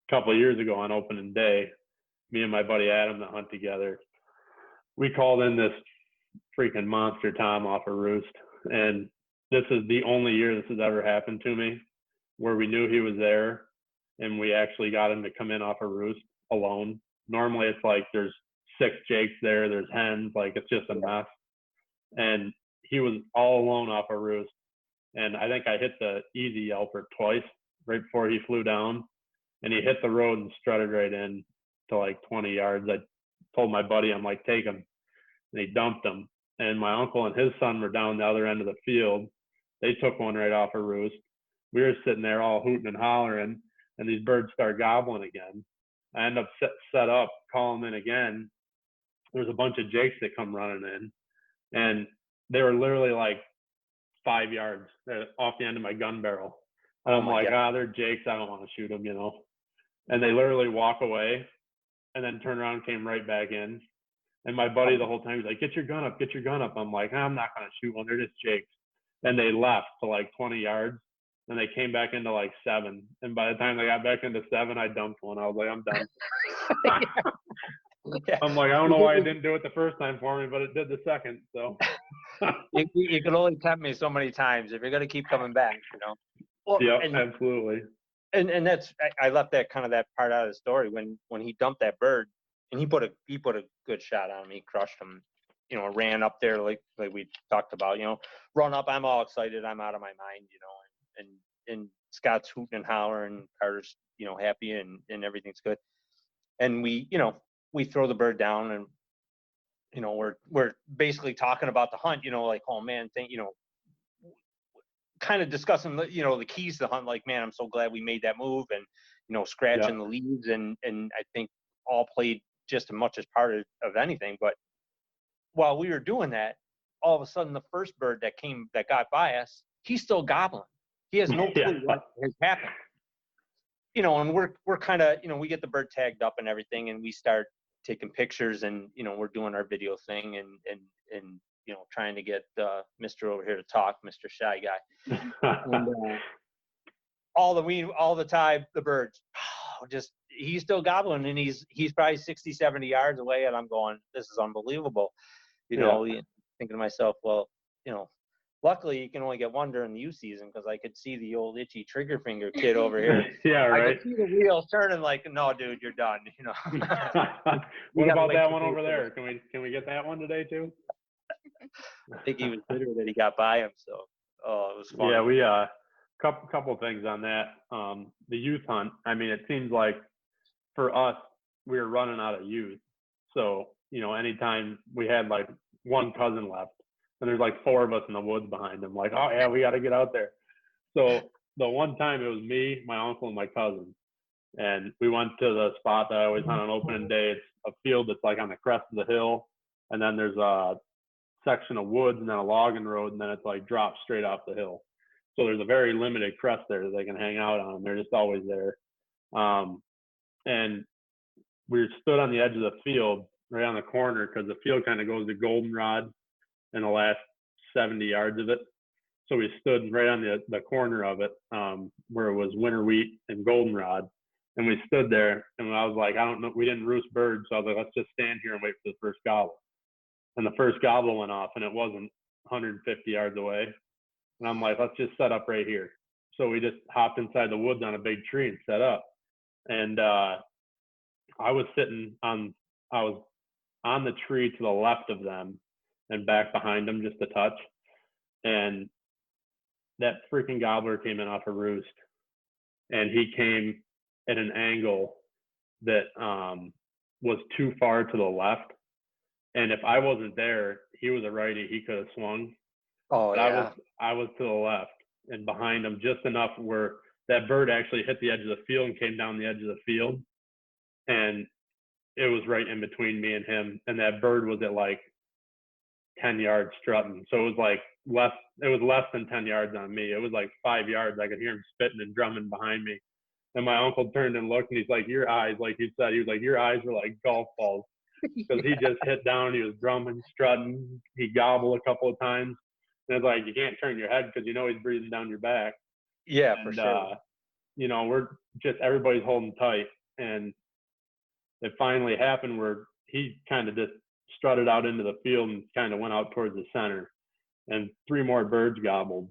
couple of years ago on opening day, me and my buddy Adam that hunt together, we called in this freaking monster tom off a roost. And this is the only year this has ever happened to me where we knew he was there and we actually got him to come in off a roost alone. Normally it's like there's 6 jakes there, there's hens, like it's just a mess. And he was all alone off a roost. And I think I hit the easy yelper twice right before he flew down, and he hit the road and strutted right in to like 20 yards. I told my buddy, I'm like, take him. And he dumped him. And my uncle and his son were down the other end of the field. They took one right off a roost. We were sitting there all hooting and hollering, and these birds start gobbling again. I end up set up, call them in again. There's a bunch of jakes that come running in, and they were literally like 5 yards off the end of my gun barrel. And I'm like, they're jakes. I don't want to shoot them, And they literally walk away and then turn around and came right back in. And my buddy the whole time, he's like, get your gun up, get your gun up. I'm like, I'm not going to shoot one. They're just jakes. And they left to like 20 yards. And they came back into like 7. And by the time they got back into 7, I dumped one. I was like, I'm done. I'm like, I don't know why it didn't do it the first time for me, but it did the second. So you can only tempt me so many times if you're going to keep coming back, Well, yeah, absolutely. And that's, I left that kind of that part out of the story when he dumped that bird, and he put a good shot on him. He crushed him, ran up there like we talked about, run up. I'm all excited. I'm out of my mind, and Scott's hooting and hollering, Carter's, happy and everything's good. And we throw the bird down, and, we're basically talking about the hunt, like, oh man, kind of discussing, the keys to the hunt. Like, man, I'm so glad we made that move, and scratching the leaves, and I think all played just as much as part of anything. But while we were doing that, all of a sudden the first bird that got by us, he's still gobbling. He has no clue what has happened. And we're kind of, we get the bird tagged up and everything, and we start taking pictures, and we're doing our video thing, and trying to get Mr. over here to talk, Mr. Shy Guy. And, all the time, the birds, he's still gobbling, and he's probably 60, 70 yards away, and I'm going, this is unbelievable. Thinking to myself, well, luckily you can only get one during the youth season, because I could see the old itchy trigger finger kid over here. Yeah, right. I could see the wheels turning, like, no, dude, you're done. What about that one over there? Can we get that one today too? I think he was bitter that he got by him. So, it was fun. Yeah, we couple of things on that. The youth hunt. I mean, it seems like for us, we were running out of youth. So anytime we had like one cousin left, and there's like 4 of us in the woods behind him, like, oh yeah, we got to get out there. So the one time it was me, my uncle, and my cousin, and we went to the spot that I always hunt on opening day. It's a field that's like on the crest of the hill, and then there's a section of woods and then a logging road, and then it's like drops straight off the hill. So there's a very limited crest there that they can hang out on. They're just always there. And we stood on the edge of the field right on the corner, because the field kind of goes to goldenrod in the last 70 yards of it. So we stood right on the corner of it, where it was winter wheat and goldenrod. And we stood there, and I was like, I don't know, we didn't roost birds. So I was like, let's just stand here and wait for the first gobble. And the first gobble went off, and it wasn't 150 yards away. And I'm like, let's just set up right here. So we just hopped inside the woods on a big tree and set up. And I was on the tree to the left of them and back behind them just a touch. And that freaking gobbler came in off a roost. And he came at an angle that was too far to the left. And if I wasn't there, he was a righty, he could have swung. Oh, but yeah. I was to the left and behind him just enough where that bird actually hit the edge of the field and came down the edge of the field. And it was right in between me and him. And that bird was at like 10 yards strutting. So it was less than 10 yards on me. It was like 5 yards. I could hear him spitting and drumming behind me. And my uncle turned and looked, and he's like, your eyes, like you said, he was like, your eyes were like golf balls. Because he just hit down, he was drumming, strutting, he gobbled a couple of times. And it's like, you can't turn your head because he's breathing down your back. Yeah, and, for sure. We're just, everybody's holding tight. And it finally happened where he kind of just strutted out into the field and kind of went out towards the center. And 3 more birds gobbled.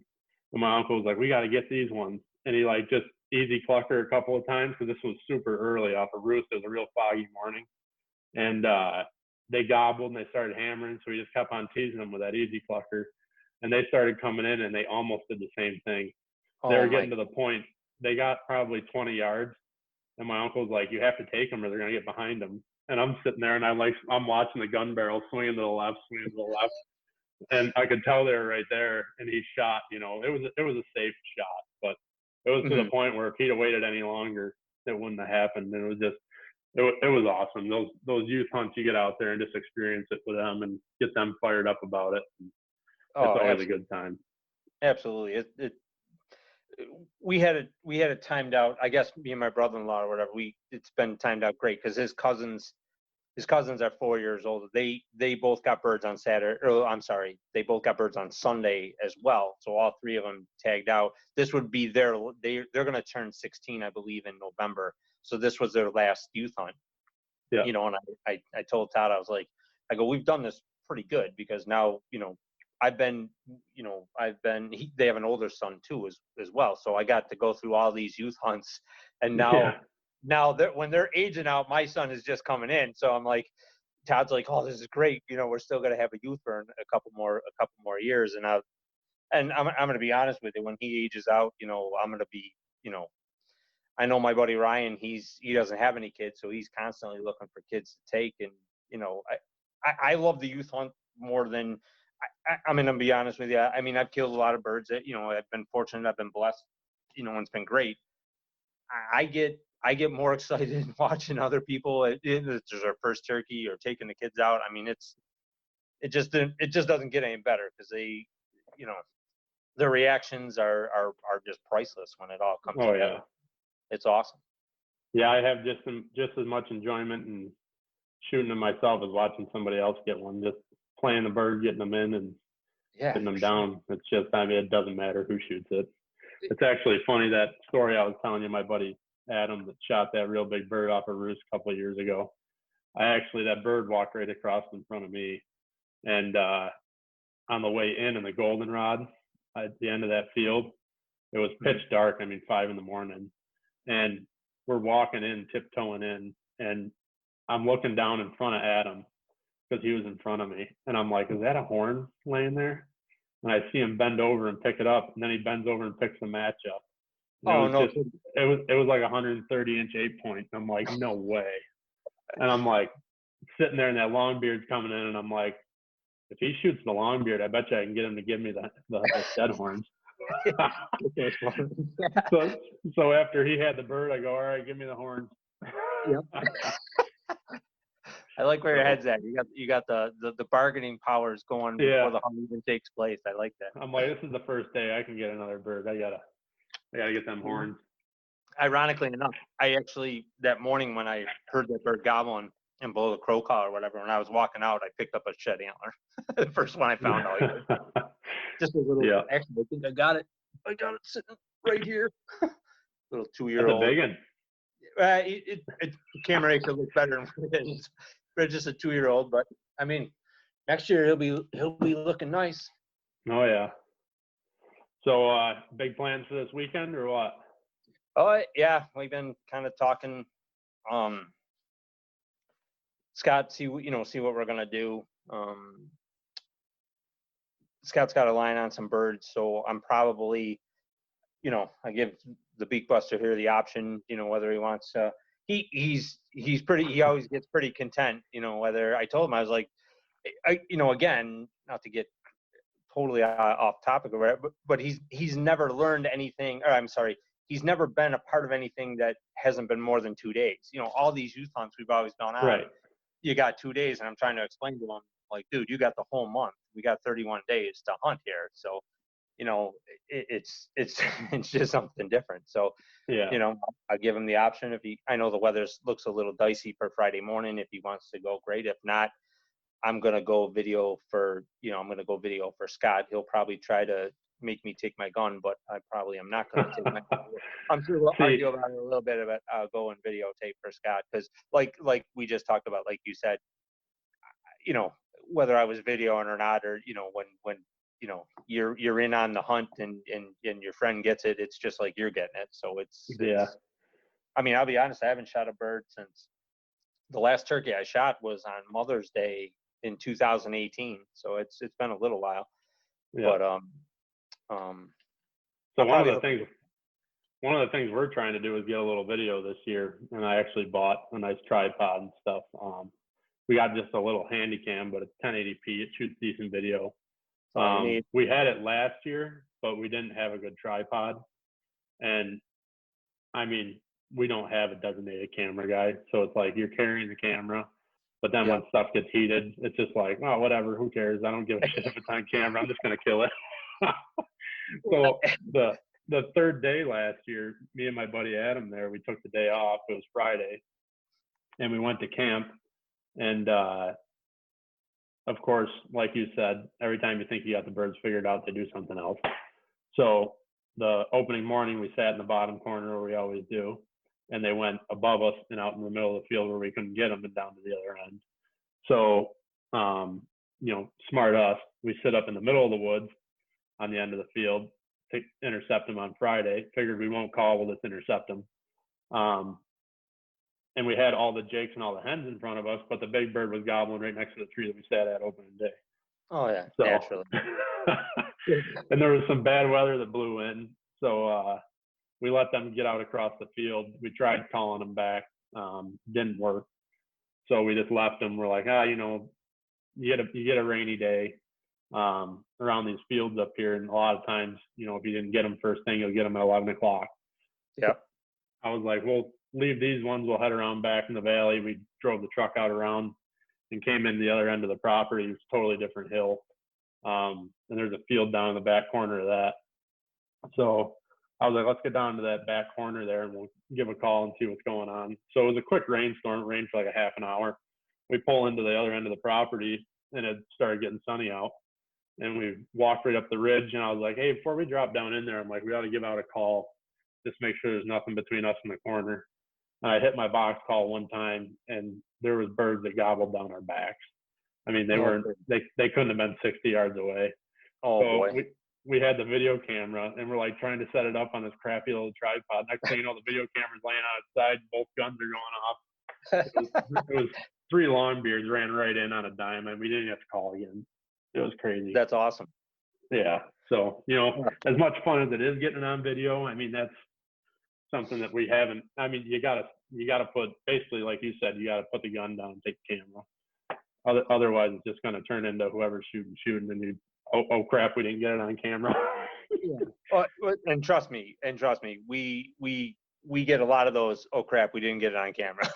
And my uncle was like, we got to get these ones. And he like just easy clucker a couple of times, because this was super early off a roost. It was a real foggy morning. And they gobbled and they started hammering. So we just kept on teasing them with that easy clucker. And they started coming in, and they almost did the same thing. They were getting to the point, they got probably 20 yards. And my uncle's like, you have to take them or they're going to get behind them. And I'm sitting there, and I'm watching the gun barrel swinging to the left. And I could tell they were right there. And he shot, it was a safe shot. But it was to the point where if he'd have waited any longer, it wouldn't have happened. And it was just, it was awesome. Those youth hunts, you get out there and just experience it with them and get them fired up about it. It's always a good time. Absolutely. We had it timed out. I guess me and my brother-in-law or whatever, it's been timed out great, because his cousins are 4 years old. They both got birds on Saturday. They both got birds on Sunday as well. So all 3 of them tagged out. This would be they're going to turn 16, I believe, in November. So this was their last youth hunt. Yeah. And I told Todd, I was like, we've done this pretty good, because now, they have an older son too as well. So I got to go through all these youth hunts, and now when they're aging out, my son is just coming in. So I'm like, Todd's like, oh, this is great. We're still going to have a youth for a couple more years. And I'm going to be honest with you, when he ages out, I'm going to be, I know my buddy Ryan, he doesn't have any kids, so he's constantly looking for kids to take. And, I love the youth hunt more than I mean, I'm be honest with you. I mean, I've killed a lot of birds. That, I've been fortunate. I've been blessed. And it's been great. I get more excited watching other people. It's their first turkey or taking the kids out. I mean, it just doesn't get any better because they, their reactions are just priceless when it all comes together. Yeah. It's awesome. Yeah, I have just as much enjoyment in shooting them myself as watching somebody else get one. Just playing the bird, getting them in, and getting them down. It's just, I mean, it doesn't matter who shoots it. It's actually funny, that story I was telling you, my buddy Adam that shot that real big bird off a roost a couple of years ago. That bird walked right across in front of me, and on the way in the goldenrod at the end of that field, it was pitch dark. I mean, 5 a.m, and we're walking in, tiptoeing in, and I'm looking down in front of Adam because he was in front of me, and I'm like, is that a horn laying there? And I see him bend over and pick it up, and then he bends over and picks the match up. It was like a 130-inch 8-point. I'm like, no way. And I'm like sitting there, and that longbeard's coming in, and I'm like, if he shoots the longbeard, I bet you I can get him to give me the dead horns. So after he had the bird, I go, all right, give me the horns. Yep. I like where your head's at. You got the bargaining powers going before the hunt even takes place. I like that. I'm like, this is the first day I can get another bird. I gotta get them horns. Ironically enough, I actually, that morning when I heard that bird gobbling and blow the crow call or whatever, when I was walking out, I picked up a shed antler. The first one I found out. Just a little. Yeah. Actually, I think I got it. I got it sitting right here. Little 2-year-old. That's a big one. The camera acre looks better than it is. But just a 2-year-old. But I mean, next year he'll be looking nice. Oh yeah. So big plans for this weekend or what? Oh yeah, we've been kind of talking. Scott, see what we're gonna do. Scott's got a line on some birds, so I'm probably, I give the beak buster here the option, whether he wants to. He always gets pretty content, whether I told him, I was like, again, not to get totally off topic or whatever, but he's never learned anything, or I'm sorry, he's never been a part of anything that hasn't been more than 2 days. All these youth hunts we've always gone on. Right. You got 2 days, and I'm trying to explain to him, like, dude, you got the whole month. We got 31 days to hunt here. So, it's just something different. So, yeah, I give him the option. I know the weather looks a little dicey for Friday morning. If he wants to go, great. If not, I'm going to go video for Scott. He'll probably try to make me take my gun, but I probably am not going to take my gun. I'm sure we'll argue about it a little bit about go and videotape for Scott. Cause like we just talked about, like you said, whether I was videoing or not, or, when you're in on the hunt and your friend gets it, it's just like you're getting it. So it's I mean, I'll be honest, I haven't shot a bird since the last turkey I shot was on Mother's Day in 2018. So it's been a little while. Yeah. But so one of the things we're trying to do is get a little video this year, and I actually bought a nice tripod and stuff. We got just a little handy cam, but it's 1080p. It shoots decent video. We had it last year, but we didn't have a good tripod. And I mean, we don't have a designated camera guy. So it's like you're carrying the camera, but then when stuff gets heated, it's just like, oh, whatever, who cares? I don't give a shit if it's on camera. I'm just going to kill it. So the third day last year, me and my buddy Adam there, we took the day off. It was Friday. And we went to camp. And of course, like you said, every time you think you got the birds figured out, they do something else. So the opening morning, we sat in the bottom corner where we always do, and they went above us and out in the middle of the field where we couldn't get them and down to the other end. So, smart us, we sit up in the middle of the woods on the end of the field to intercept them on Friday. Figured we won't call, we'll just intercept them. And we had all the jakes and all the hens in front of us, but the big bird was gobbling right next to the tree that we sat at opening day. Oh yeah, so, naturally. And there was some bad weather that blew in, so we let them get out across the field. We tried calling them back, didn't work. So we just left them. We're like, you get a rainy day. around these fields up here. And a lot of times, you know, if you didn't get them first thing, you'll get them at 11 o'clock. Yep. I was like, we'll leave these ones. We'll head around back in the valley. We drove the truck out around and came in the other end of the property. It's a totally different hill. And there's a field down in the back corner of that. So I was like, let's get down to that back corner there and we'll give a call and see what's going on. So it was a quick rainstorm. It rained for like a half an hour. We pull into the other end of the property and it started getting sunny out. And we walked right up the ridge. And I was like, hey, before we drop down in there, I'm like, we ought to give out a call. Just make sure there's nothing between us and the corner. And I hit my box call one time and there was birds that gobbled down our backs. I mean, they couldn't have been 60 yards away. Oh, so boy. We had the video camera and we're like trying to set it up on this crappy little tripod. Next thing you know, the video camera's laying on its side. Both guns are going off. It was 3 longbeards ran right in on a dime and we didn't have to call again. It was crazy. That's awesome. Yeah. So, you know, as much fun as it is getting it on video, I mean, that's something that we haven't. I mean, you gotta put, basically, like you said, you gotta put the gun down and take the camera. Otherwise, it's just gonna turn into whoever's shooting, and you, oh crap, we didn't get it on camera. Yeah. And trust me, we get a lot of those. Oh crap, we didn't get it on camera.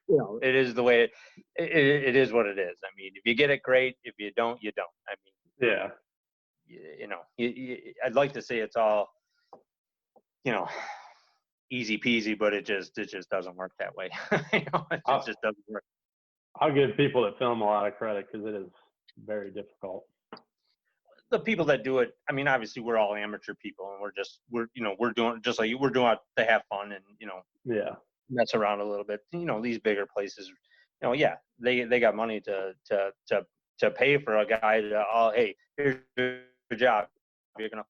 You know, it is the way it is what it is. I mean, if you get it, great. If you don't, you don't. I mean, yeah. You know, I'd like to say it's all, you know, easy peasy, but it just doesn't work that way. You know, it just doesn't work. I'll give people that film a lot of credit because it is very difficult. The people that do it, I mean, obviously we're all amateur people, and we're doing just like you. We're doing it to have fun and, you know, yeah, mess around a little bit. You know, these bigger places, you know, yeah, they got money to pay for a guy to, oh, hey, here's your job. You're gonna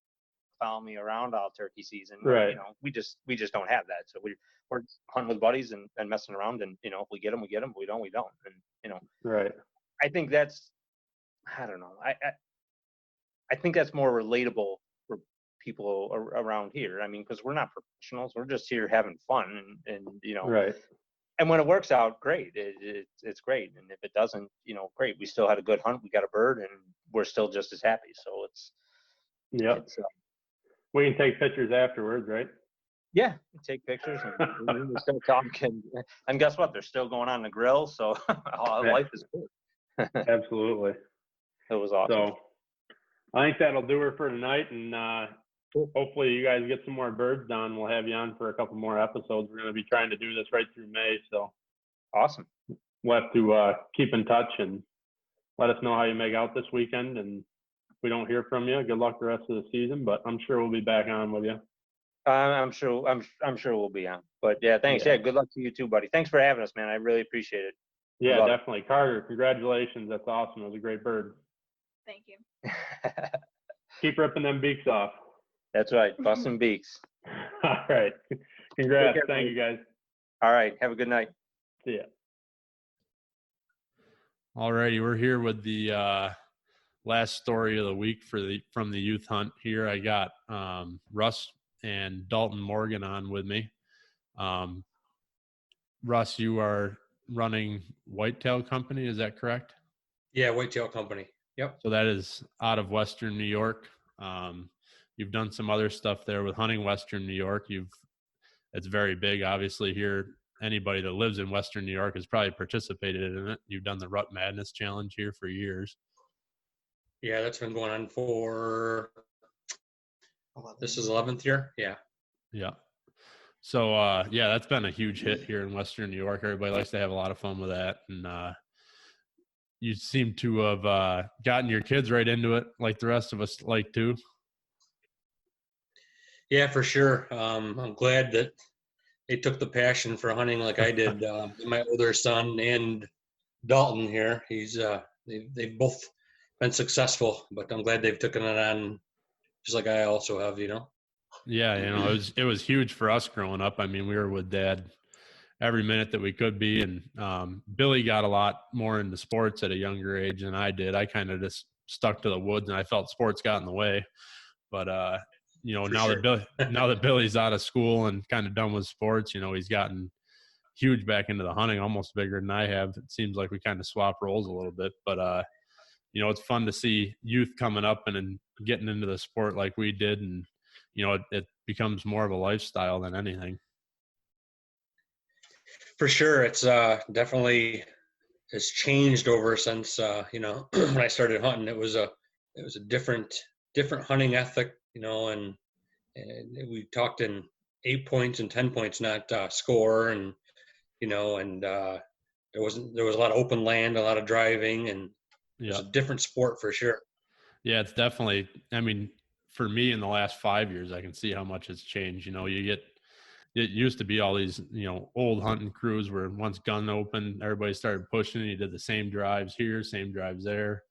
follow me around all turkey season. Right. You know, we just don't have that. So we're hunting with buddies and messing around, and, you know, if we get them, we get them. If we don't, we don't. And, you know, right. I think that's, I don't know. I think that's more relatable for people around here. I mean, because we're not professionals. We're just here having fun, and you know. Right. And when it works out, great. It's great. And if it doesn't, you know, great. We still had a good hunt. We got a bird, and we're still just as happy. So it's. Yep. We can take pictures afterwards, right? Yeah, take pictures and we still talking. And guess what? They're still going on the grill, so life is good. Absolutely. It was awesome. So I think that'll do her for tonight, and hopefully you guys get some more birds done. We'll have you on for a couple more episodes. We're going to be trying to do this right through May, so awesome. We'll have to keep in touch and let us know how you make out this weekend. And if we don't hear from you, good luck the rest of the season. But I'm sure we'll be back on with you. I'm sure we'll be on. But yeah, thanks. Yeah, good luck to you too, buddy. Thanks for having us, man. I really appreciate it. Yeah, definitely. Carter, congratulations. That's awesome. It was a great bird. Thank you. Keep ripping them beaks off. That's right. Busting beaks. All right. Congrats. Thank you, guys. All right. Have a good night. See ya. All righty. We're here with the last story of the week from the youth hunt here. I got Russ and Dalton Morgan on with me. Russ, you are running Whitetail Company, is that correct? Yeah, Whitetail Company. Yep. So that is out of Western New York. You've done some other stuff there with hunting Western New York. It's very big, obviously, here. Anybody that lives in Western New York has probably participated in it. You've done the Rut Madness Challenge here for years. Yeah, that's been going on for, this is 11th year. Yeah. Yeah. So, yeah, that's been a huge hit here in Western New York. Everybody likes to have a lot of fun with that. And you seem to have gotten your kids right into it like the rest of us like to. Yeah, for sure. I'm glad that they took the passion for hunting like I did. My older son and Dalton here, they've both been successful, but I'm glad they've taken it on just like I also have, you know? Yeah, you know, it was huge for us growing up. I mean, we were with Dad every minute that we could be. And Billy got a lot more into sports at a younger age than I did. I kind of just stuck to the woods, and I felt sports got in the way. But, you know, now that Billy's out of school and kind of done with sports, you know, he's gotten huge back into the hunting, almost bigger than I have. It seems like we kind of swap roles a little bit. But, it's fun to see youth coming up and getting into the sport like we did. And, it becomes more of a lifestyle than anything. For sure. It's definitely has changed over since, when I started hunting. It was a different hunting ethic, and we talked in 8 points and 10 points, not score. And, there was a lot of open land, a lot of driving, and it was a different sport for sure. Yeah, it's definitely, I mean, for me in the last 5 years, I can see how much it's changed. It used to be all these, old hunting crews where once gun opened, everybody started pushing, and you did the same drives here, same drives there.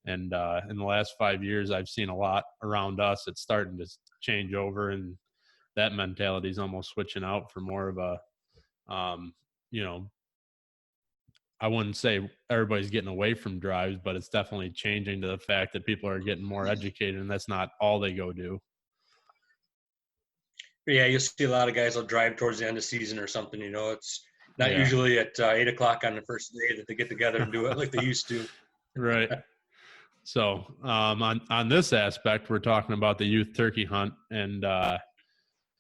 And in the last 5 years, I've seen a lot around us. It's starting to change over, and that mentality is almost switching out for more of a, I wouldn't say everybody's getting away from drives, but it's definitely changing to the fact that people are getting more educated, and that's not all they go do. Yeah, you'll see a lot of guys will drive towards the end of season or something. It's not usually at 8 o'clock on the first day that they get together and do it like they used to. Right. So on this aspect, we're talking about the youth turkey hunt, and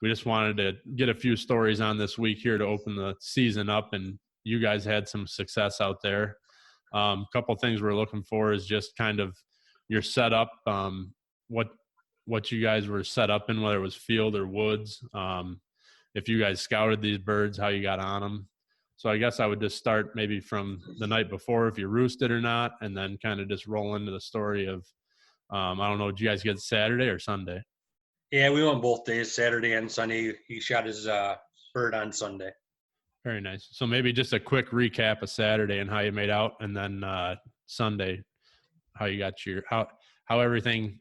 we just wanted to get a few stories on this week here to open the season up, and you guys had some success out there. A couple things we're looking for is just kind of your setup, what you guys were set up in, whether it was field or woods, if you guys scouted these birds, how you got on them. So I guess I would just start maybe from the night before, if you roosted or not, and then kind of just roll into the story of, I don't know, did you guys get Saturday or Sunday? Yeah, we went both days, Saturday and Sunday. He shot his bird on Sunday. Very nice. So maybe just a quick recap of Saturday and how you made out, and then Sunday, how you got how everything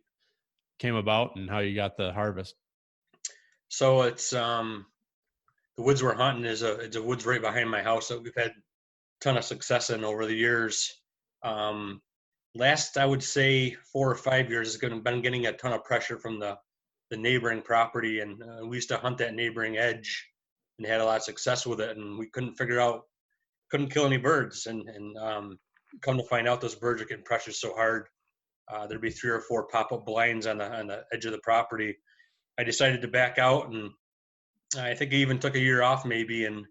came about and how you got the harvest. So it's the woods we're hunting it's a woods right behind my house that we've had a ton of success in over the years. Last, I would say 4 or 5 years, has been getting a ton of pressure from the neighboring property, and we used to hunt that neighboring edge and had a lot of success with it, and we couldn't kill any birds, and come to find out those birds are getting pressured so hard. There'd be 3 or 4 pop-up blinds on the edge of the property. I decided to back out, and I think I even took a year off maybe, and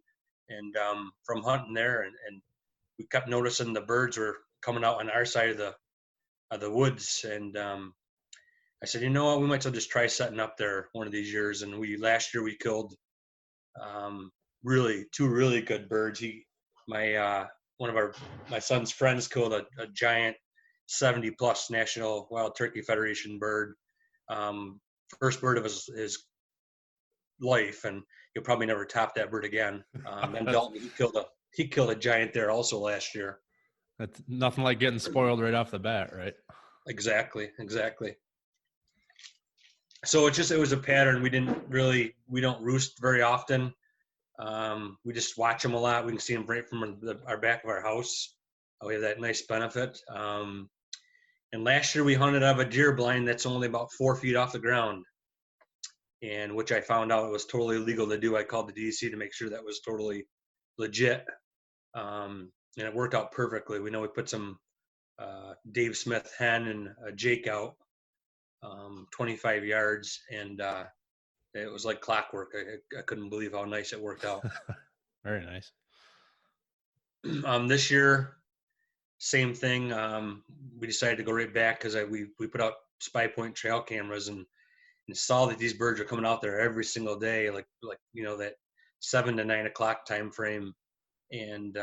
from hunting there, and we kept noticing the birds were coming out on our side of the woods, and I said, you know what, we might as well just try setting up there one of these years. And last year we killed two really good birds. One of my son's friends killed a giant 70+ National Wild Turkey Federation bird, first bird of his life, and he'll probably never top that bird again. And Dalton, he killed a giant there also last year. That's nothing like getting spoiled right off the bat, right? Exactly. So it was a pattern. We don't roost very often. We just watch them a lot. We can see them right from our back of our house. We have that nice benefit. And last year we hunted out of a deer blind that's only about 4 feet off the ground, and which I found out it was totally illegal to do. I called the DC to make sure that was totally legit. And it worked out perfectly. We put some Dave Smith hen and a Jake out 25 yards, and it was like clockwork. I couldn't believe how nice it worked out. Very nice. This year, same thing. We decided to go right back because we put out spy point trail cameras and saw that these birds are coming out there every single day, like that 7 to 9 o'clock time frame. And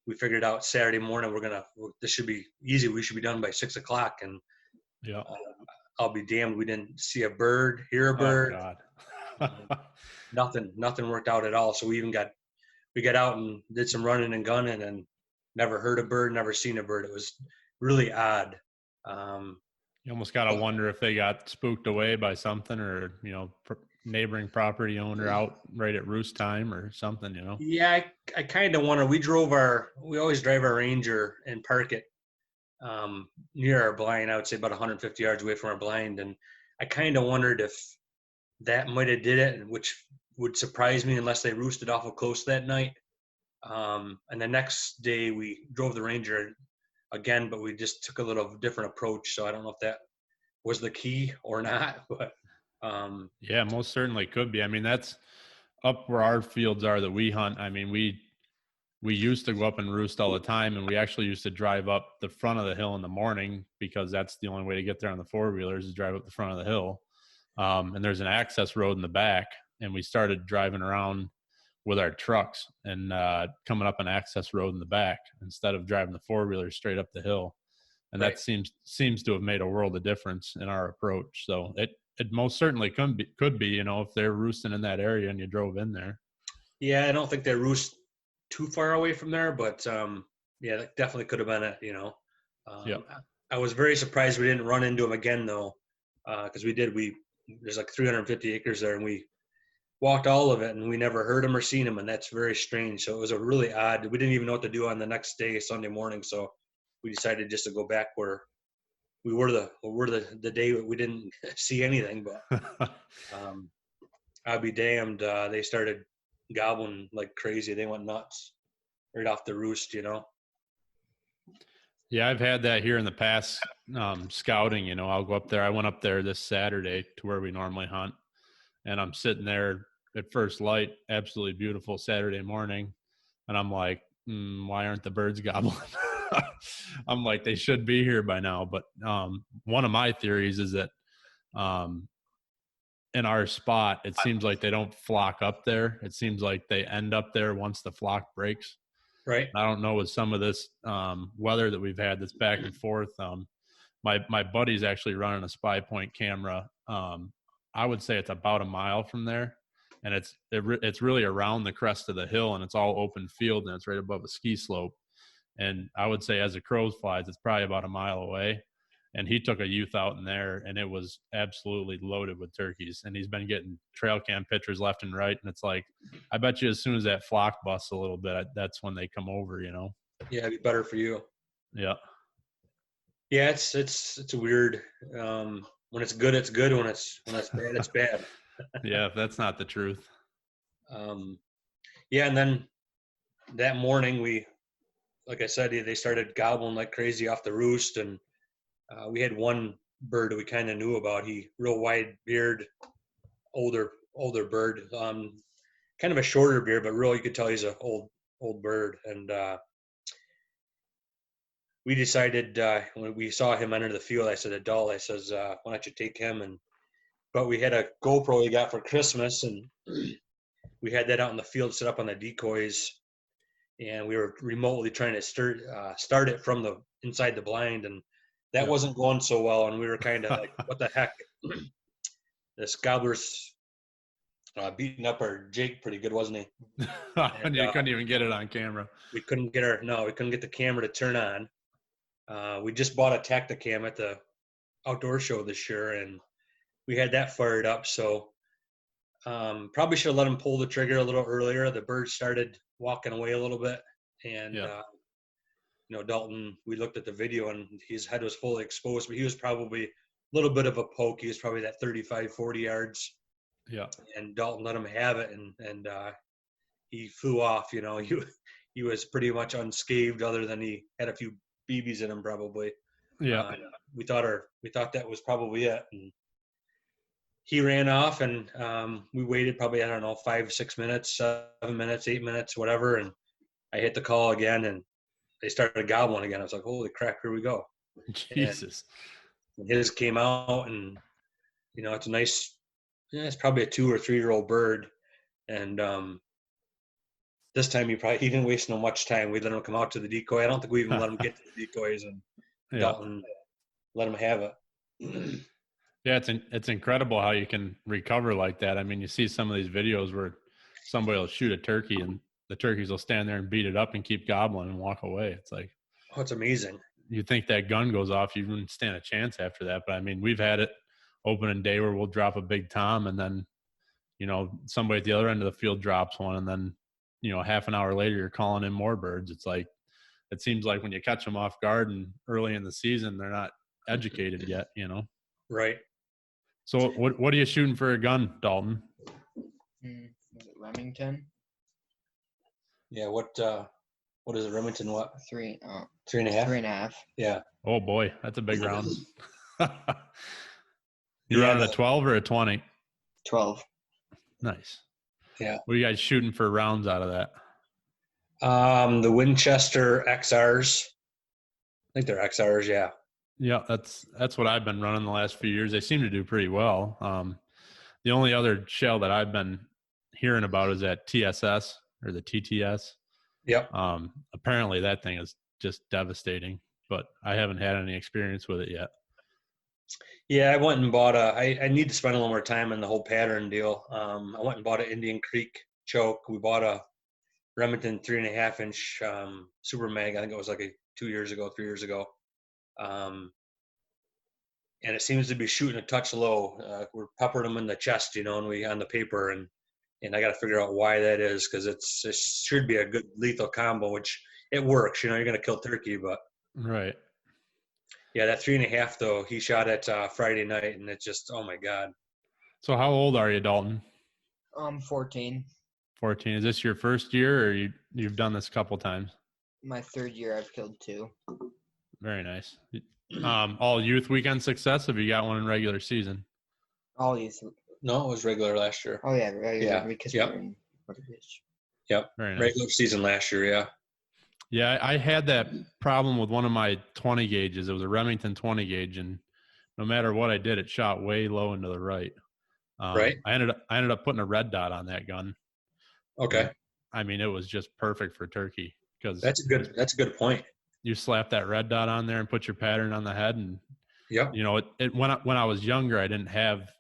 we figured out Saturday morning this should be easy. We should be done by 6 o'clock. And yeah, I'll be damned, we didn't see a bird, hear a bird. Oh, God. Nothing worked out at all. So we got out and did some running and gunning, and never heard a bird, never seen a bird. It was really odd. You almost got to wonder if they got spooked away by something, or neighboring property owner out right at roost time or something. Yeah, I kind of wonder. We always drive our Ranger and park it near our blind. I would say about 150 yards away from our blind, and I kind of wondered if that might have did it, which would surprise me unless they roosted awful close that night. And the next day we drove the Ranger again, but we just took a little different approach. So I don't know if that was the key or not, but yeah, most certainly could be. I mean, that's up where our fields are that we hunt. I mean, we used to go up and roost all the time, and we actually used to drive up the front of the hill in the morning because that's the only way to get there on the four-wheelers is drive up the front of the hill. And there's an access road in the back, and we started driving around with our trucks and coming up an access road in the back instead of driving the four-wheelers straight up the hill. And Right. that seems to have made a world of difference in our approach. So it most certainly could be, you know, if they're roosting in that area and you drove in there. Yeah, I don't think they roost too far away from there, but yeah, that definitely could have been it, you know. Yep. I was very surprised we didn't run into them again though, because there's like 350 acres there, and we walked all of it, and we never heard them or seen them, and that's very strange. So it was a really odd. We didn't even know what to do on the next day, Sunday morning. So we decided just to go back where we were the day we didn't see anything. But I'll be damned. They started gobbling like crazy. They went nuts right off the roost, you know. Yeah, I've had that here in the past, scouting, you know. I'll go up there. I went up there this Saturday to where we normally hunt, and I'm sitting there at first light, absolutely beautiful Saturday morning, and I'm like, why aren't the birds gobbling? I'm like, they should be here by now. But one of my theories is that in our spot, it seems like they don't flock up there. It seems like they end up there once the flock breaks. Right. I don't know, with some of this weather that we've had that's back and forth. My buddy's actually running a spy point camera. I would say it's about a mile from there, and it's really around the crest of the hill, and it's all open field, and it's right above a ski slope. And I would say as the crow flies, it's probably about a mile away. And he took a youth out in there, and it was absolutely loaded with turkeys. And he's been getting trail cam pictures left and right. And it's like, I bet you as soon as that flock busts a little bit, that's when they come over, you know? Yeah, it'd be better for you. Yeah. Yeah, it's a weird. When it's good, it's good. When it's bad, it's bad. Yeah, if that's not the truth. Yeah, and then that morning like I said, they started gobbling like crazy off the roost, and we had one bird that we kind of knew about. He real wide beard, older bird, kind of a shorter beard, but really you could tell he's an old bird. And we decided when we saw him enter the field, I said, "Adult," I says, "Why don't you take him?" But we had a GoPro we got for Christmas, and we had that out in the field set up on the decoys, and we were remotely trying to start it from the inside the blind, and that wasn't going so well. And we were kind of like, what the heck? This gobbler's beating up our Jake pretty good, wasn't he? And you couldn't even get it on camera. We couldn't get the camera to turn on. We just bought a Tacticam at the outdoor show this year, and we had that fired up. So probably should have let him pull the trigger a little earlier. The bird started walking away a little bit, and Dalton, we looked at the video, and his head was fully exposed, but he was probably a little bit of a poke. He was probably that 35, 40 yards. Yeah. And Dalton let him have it, and he flew off. You know, he was pretty much unscathed, other than he had a few BBs in him probably. Yeah. We thought that was probably it. And he ran off, and we waited probably, I don't know, 5, 6 minutes, 7 minutes, 8 minutes, whatever. And I hit the call again, and they started gobbling again. I was like, holy crap, here we go. Jesus. And his came out, and, you know, it's a nice, it's probably a 2 or 3 year old bird. And this time he didn't waste no much time. We let him come out to the decoy. I don't think we even let him get to the decoys, and Dalton let him have it. Yeah, it's incredible how you can recover like that. I mean, you see some of these videos where somebody will shoot a turkey, and the turkeys will stand there and beat it up and keep gobbling and walk away. It's like, oh, it's amazing. You think that gun goes off, you wouldn't stand a chance after that. But I mean, we've had it opening day where we'll drop a big tom, and then, you know, somebody at the other end of the field drops one, and then, you know, half an hour later you're calling in more birds. It's like, it seems like when you catch them off guard and early in the season, they're not educated yet, you know? Right. So what are you shooting for a gun, Dalton? Was it Remington? Yeah. What is it? Remington what? 3.5. 3.5. Yeah. Oh boy, that's a big round. You Yeah, running a 12 or a 20? 12. Nice. Yeah. What are you guys shooting for rounds out of that? The Winchester XRs. I think they're XRs. Yeah. Yeah, that's what I've been running the last few years. They seem to do pretty well. The only other shell that I've been hearing about is that TSS or the TTS. Yep. Apparently that thing is just devastating, but I haven't had any experience with it yet. Yeah, I went and bought I need to spend a little more time on the whole pattern deal. I went and bought an Indian Creek choke. We bought a Remington 3.5-inch Super Mag. I think it was like 3 years ago. And it seems to be shooting a touch low. We're peppering them in the chest, and we on the paper, and I got to figure out why that is, because it should be a good lethal combo, which it works. You're going to kill turkey, but Right. Yeah, that 3.5 though, he shot it Friday night, and it just, oh my God. So how old are you, Dalton? 14. 14. Is this your first year, or you've done this a couple times? My third year, I've killed 2. Very nice. All youth weekend success? Have you got one in regular season? All youth. No, it was regular last year. Oh yeah, regular. Yeah. Because Yep. we were in Myrtle Beach. Yep. Very nice. Regular season last year, yeah. Yeah, I had that problem with one of my 20 gauges. It was a Remington 20 gauge, and no matter what I did, it shot way low into the right. Right. I ended up putting a red dot on that gun. Okay. And, I mean, it was just perfect for turkey, because That's a good point. you slap that red dot on there and put your pattern on the head, and Yep. when I was younger, I didn't have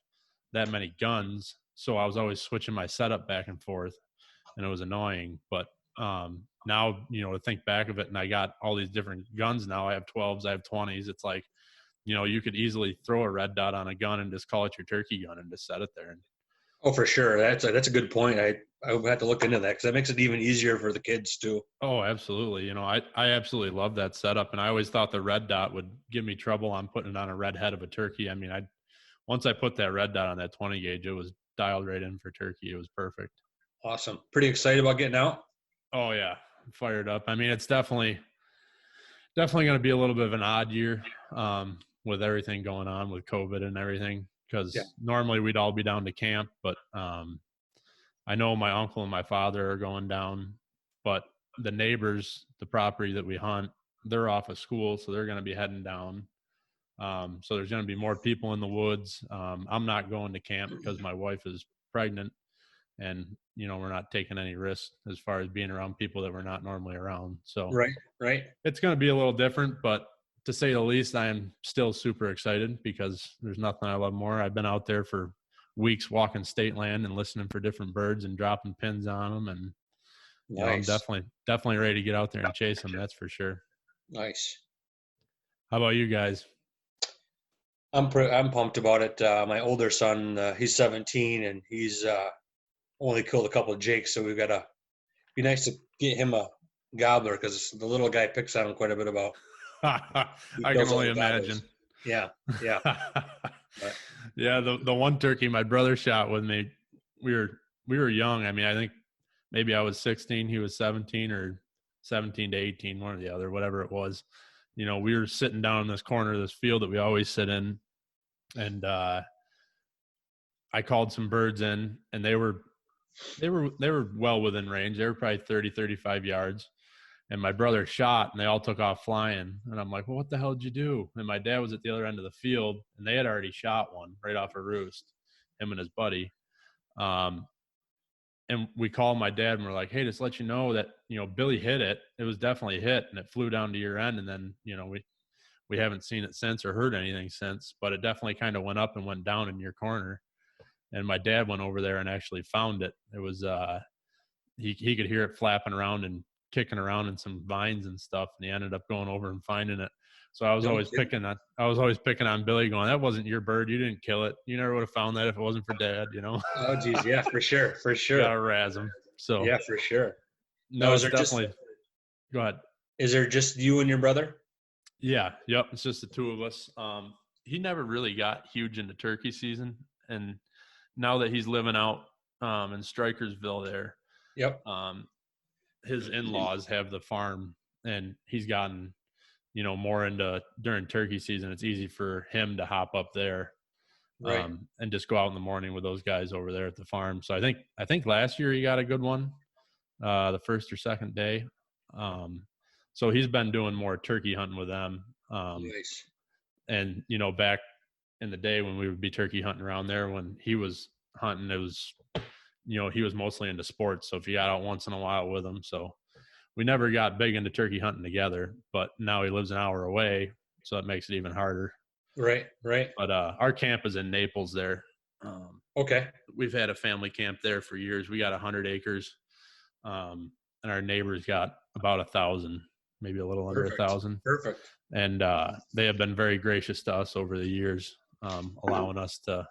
that many guns, so I was always switching my setup back and forth, and it was annoying. But now, to think back of it, and I got all these different guns now. I have 12s, I have 20s. It's like, you could easily throw a red dot on a gun and just call it your turkey gun and just set it there. Oh, for sure. That's a good point. I would have to look into that, because that makes it even easier for the kids too. Oh, absolutely. I absolutely love that setup, and I always thought the red dot would give me trouble on putting it on a red head of a turkey. I mean, once I put that red dot on that 20 gauge, it was dialed right in for turkey. It was perfect. Awesome. Pretty excited about getting out? Oh yeah, fired up. I mean, it's definitely going to be a little bit of an odd year with everything going on with COVID and everything, because normally we'd all be down to camp, but I know my uncle and my father are going down, but the neighbors, the property that we hunt, they're off of school, so they're going to be heading down. So there's going to be more people in the woods. I'm not going to camp because my wife is pregnant, and we're not taking any risks as far as being around people that we're not normally around. So Right. it's going to be a little different, but to say the least, I am still super excited, because there's nothing I love more. I've been out there for weeks walking state land and listening for different birds and dropping pins on them, and Nice. I'm definitely ready to get out there and chase them. That's for sure. Nice. How about you guys? I'm pumped about it. My older son, he's 17, and he's only killed a couple of jakes, so we've got to be nice to get him a gobbler, because the little guy picks on him quite a bit about. I can only imagine. Yeah. Yeah, the one turkey my brother shot with me, we were young. I mean, I think maybe I was 16, he was 17, or 17 to 18, one or the other, whatever it was. We were sitting down in this corner of this field that we always sit in, and I called some birds in, and they were well within range. They were probably 30, 35 yards. And my brother shot, and they all took off flying. And I'm like, well, what the hell did you do? And my dad was at the other end of the field, and they had already shot one right off a roost, him and his buddy. And we called my dad, and we're like, hey, just let you know that, Billy hit it. It was definitely a hit, and it flew down to your end. And then, we haven't seen it since or heard anything since, but it definitely kind of went up and went down in your corner. And my dad went over there and actually found it. It was, he could hear it flapping around and kicking around in some vines and stuff, and he ended up going over and finding it. So I was always picking on Billy, going, that wasn't your bird. You didn't kill it. You never would have found that if it wasn't for Dad, Oh geez, yeah, for sure. Gotta razz him. So yeah, for sure. No, it's definitely. Go ahead. Is there just you and your brother? Yeah. Yep. It's just the two of us. He never really got huge into turkey season, and now that he's living out in Strikersville there, yep. His in-laws have the farm, and he's gotten more into during turkey season, it's easy for him to hop up there. Right. And just go out in the morning with those guys over there at the farm. So I think last year he got a good one, the first or second day. So he's been doing more turkey hunting with them. Nice. And, back in the day when we would be turkey hunting around there, when he was hunting, it was, he was mostly into sports. So if you got out once in a while with him, so we never got big into turkey hunting together, but now he lives an hour away. So it makes it even harder. Right. But our camp is in Naples there. Okay. We've had a family camp there for years. We got 100 acres. And our neighbors got about 1,000, maybe a little under 1,000. Perfect. And they have been very gracious to us over the years, allowing us to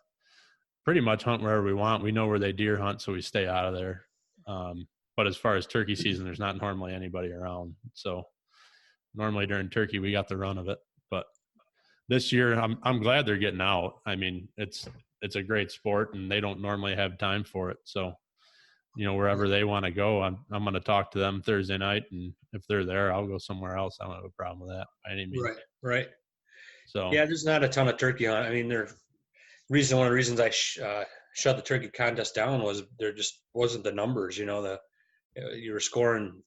pretty much hunt wherever we want. We know where they deer hunt, so we stay out of there. But as far as turkey season, there's not normally anybody around. So normally during turkey, we got the run of it. But this year, I'm glad they're getting out. I mean, it's a great sport, and they don't normally have time for it. So, wherever they want to go, I'm going to talk to them Thursday night, and if they're there, I'll go somewhere else. I don't have a problem with that by any means. Right. So yeah, there's not a ton of turkey on. I mean, one of the reasons I shut the turkey contest down was there just wasn't the numbers. You were scoring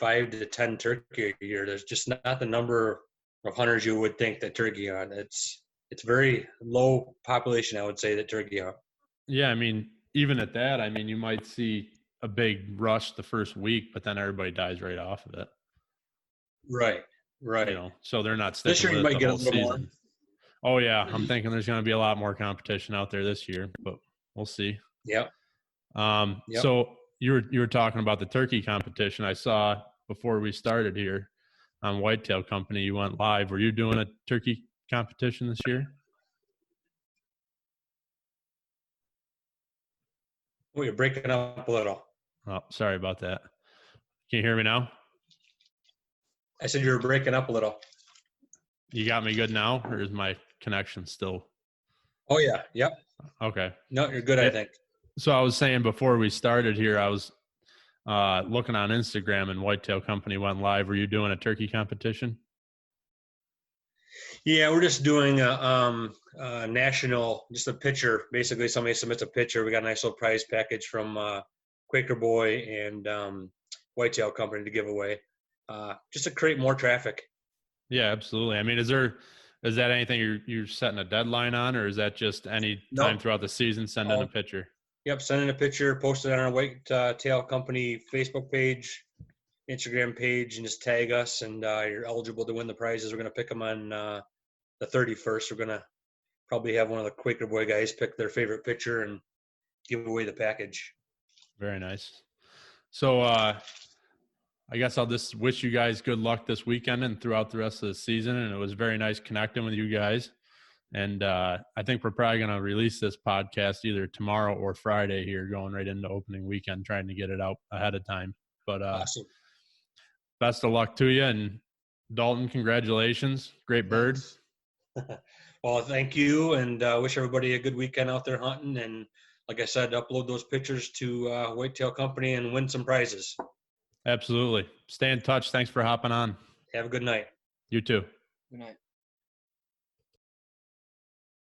5 to 10 turkey a year. There's just not the number of hunters you would think that turkey hunt. It's very low population, I would say, that turkey hunt. Yeah, I mean, even at that, I mean, you might see a big rush the first week, but then everybody dies right off of it. Right. So they're not sticking This year with you it might the get a whole little more. season. Oh yeah, I'm thinking there's going to be a lot more competition out there this year, but we'll see. Yep. So you were talking about the turkey competition. I saw before we started here on Whitetail Company, you went live. Were you doing a turkey competition this year? Oh, you're breaking up a little. Oh, sorry about that. Can you hear me now? I said you were breaking up a little. You got me good now, or is my connection still? Oh yeah. Yep. Okay. No, you're good, I think. So I was saying before we started here, I was looking on Instagram, and Whitetail Company went live. Were you doing a turkey competition? Yeah, we're just doing a national, just a picture. Basically, somebody submits a picture. We got a nice little prize package from Quaker Boy and Whitetail Company to give away, just to create more traffic. Yeah, absolutely. I mean, is that anything you're setting a deadline on, or is that just any time throughout the season, send in a picture? Yep, send in a picture, post it on our Whitetail Company Facebook page, Instagram page, and just tag us, and you're eligible to win the prizes. We're going to pick them on the 31st. We're going to probably have one of the Quaker Boy guys pick their favorite picture and give away the package. Very nice. So I guess I'll just wish you guys good luck this weekend and throughout the rest of the season. And it was very nice connecting with you guys. And I think we're probably going to release this podcast either tomorrow or Friday here, going right into opening weekend, trying to get it out ahead of time. But awesome. Best of luck to you. And Dalton, congratulations. Great bird. Well, thank you. And wish everybody a good weekend out there hunting. And like I said, upload those pictures to Whitetail Company and win some prizes. Absolutely. Stay in touch. Thanks for hopping on. Have a good night. You too. Good night.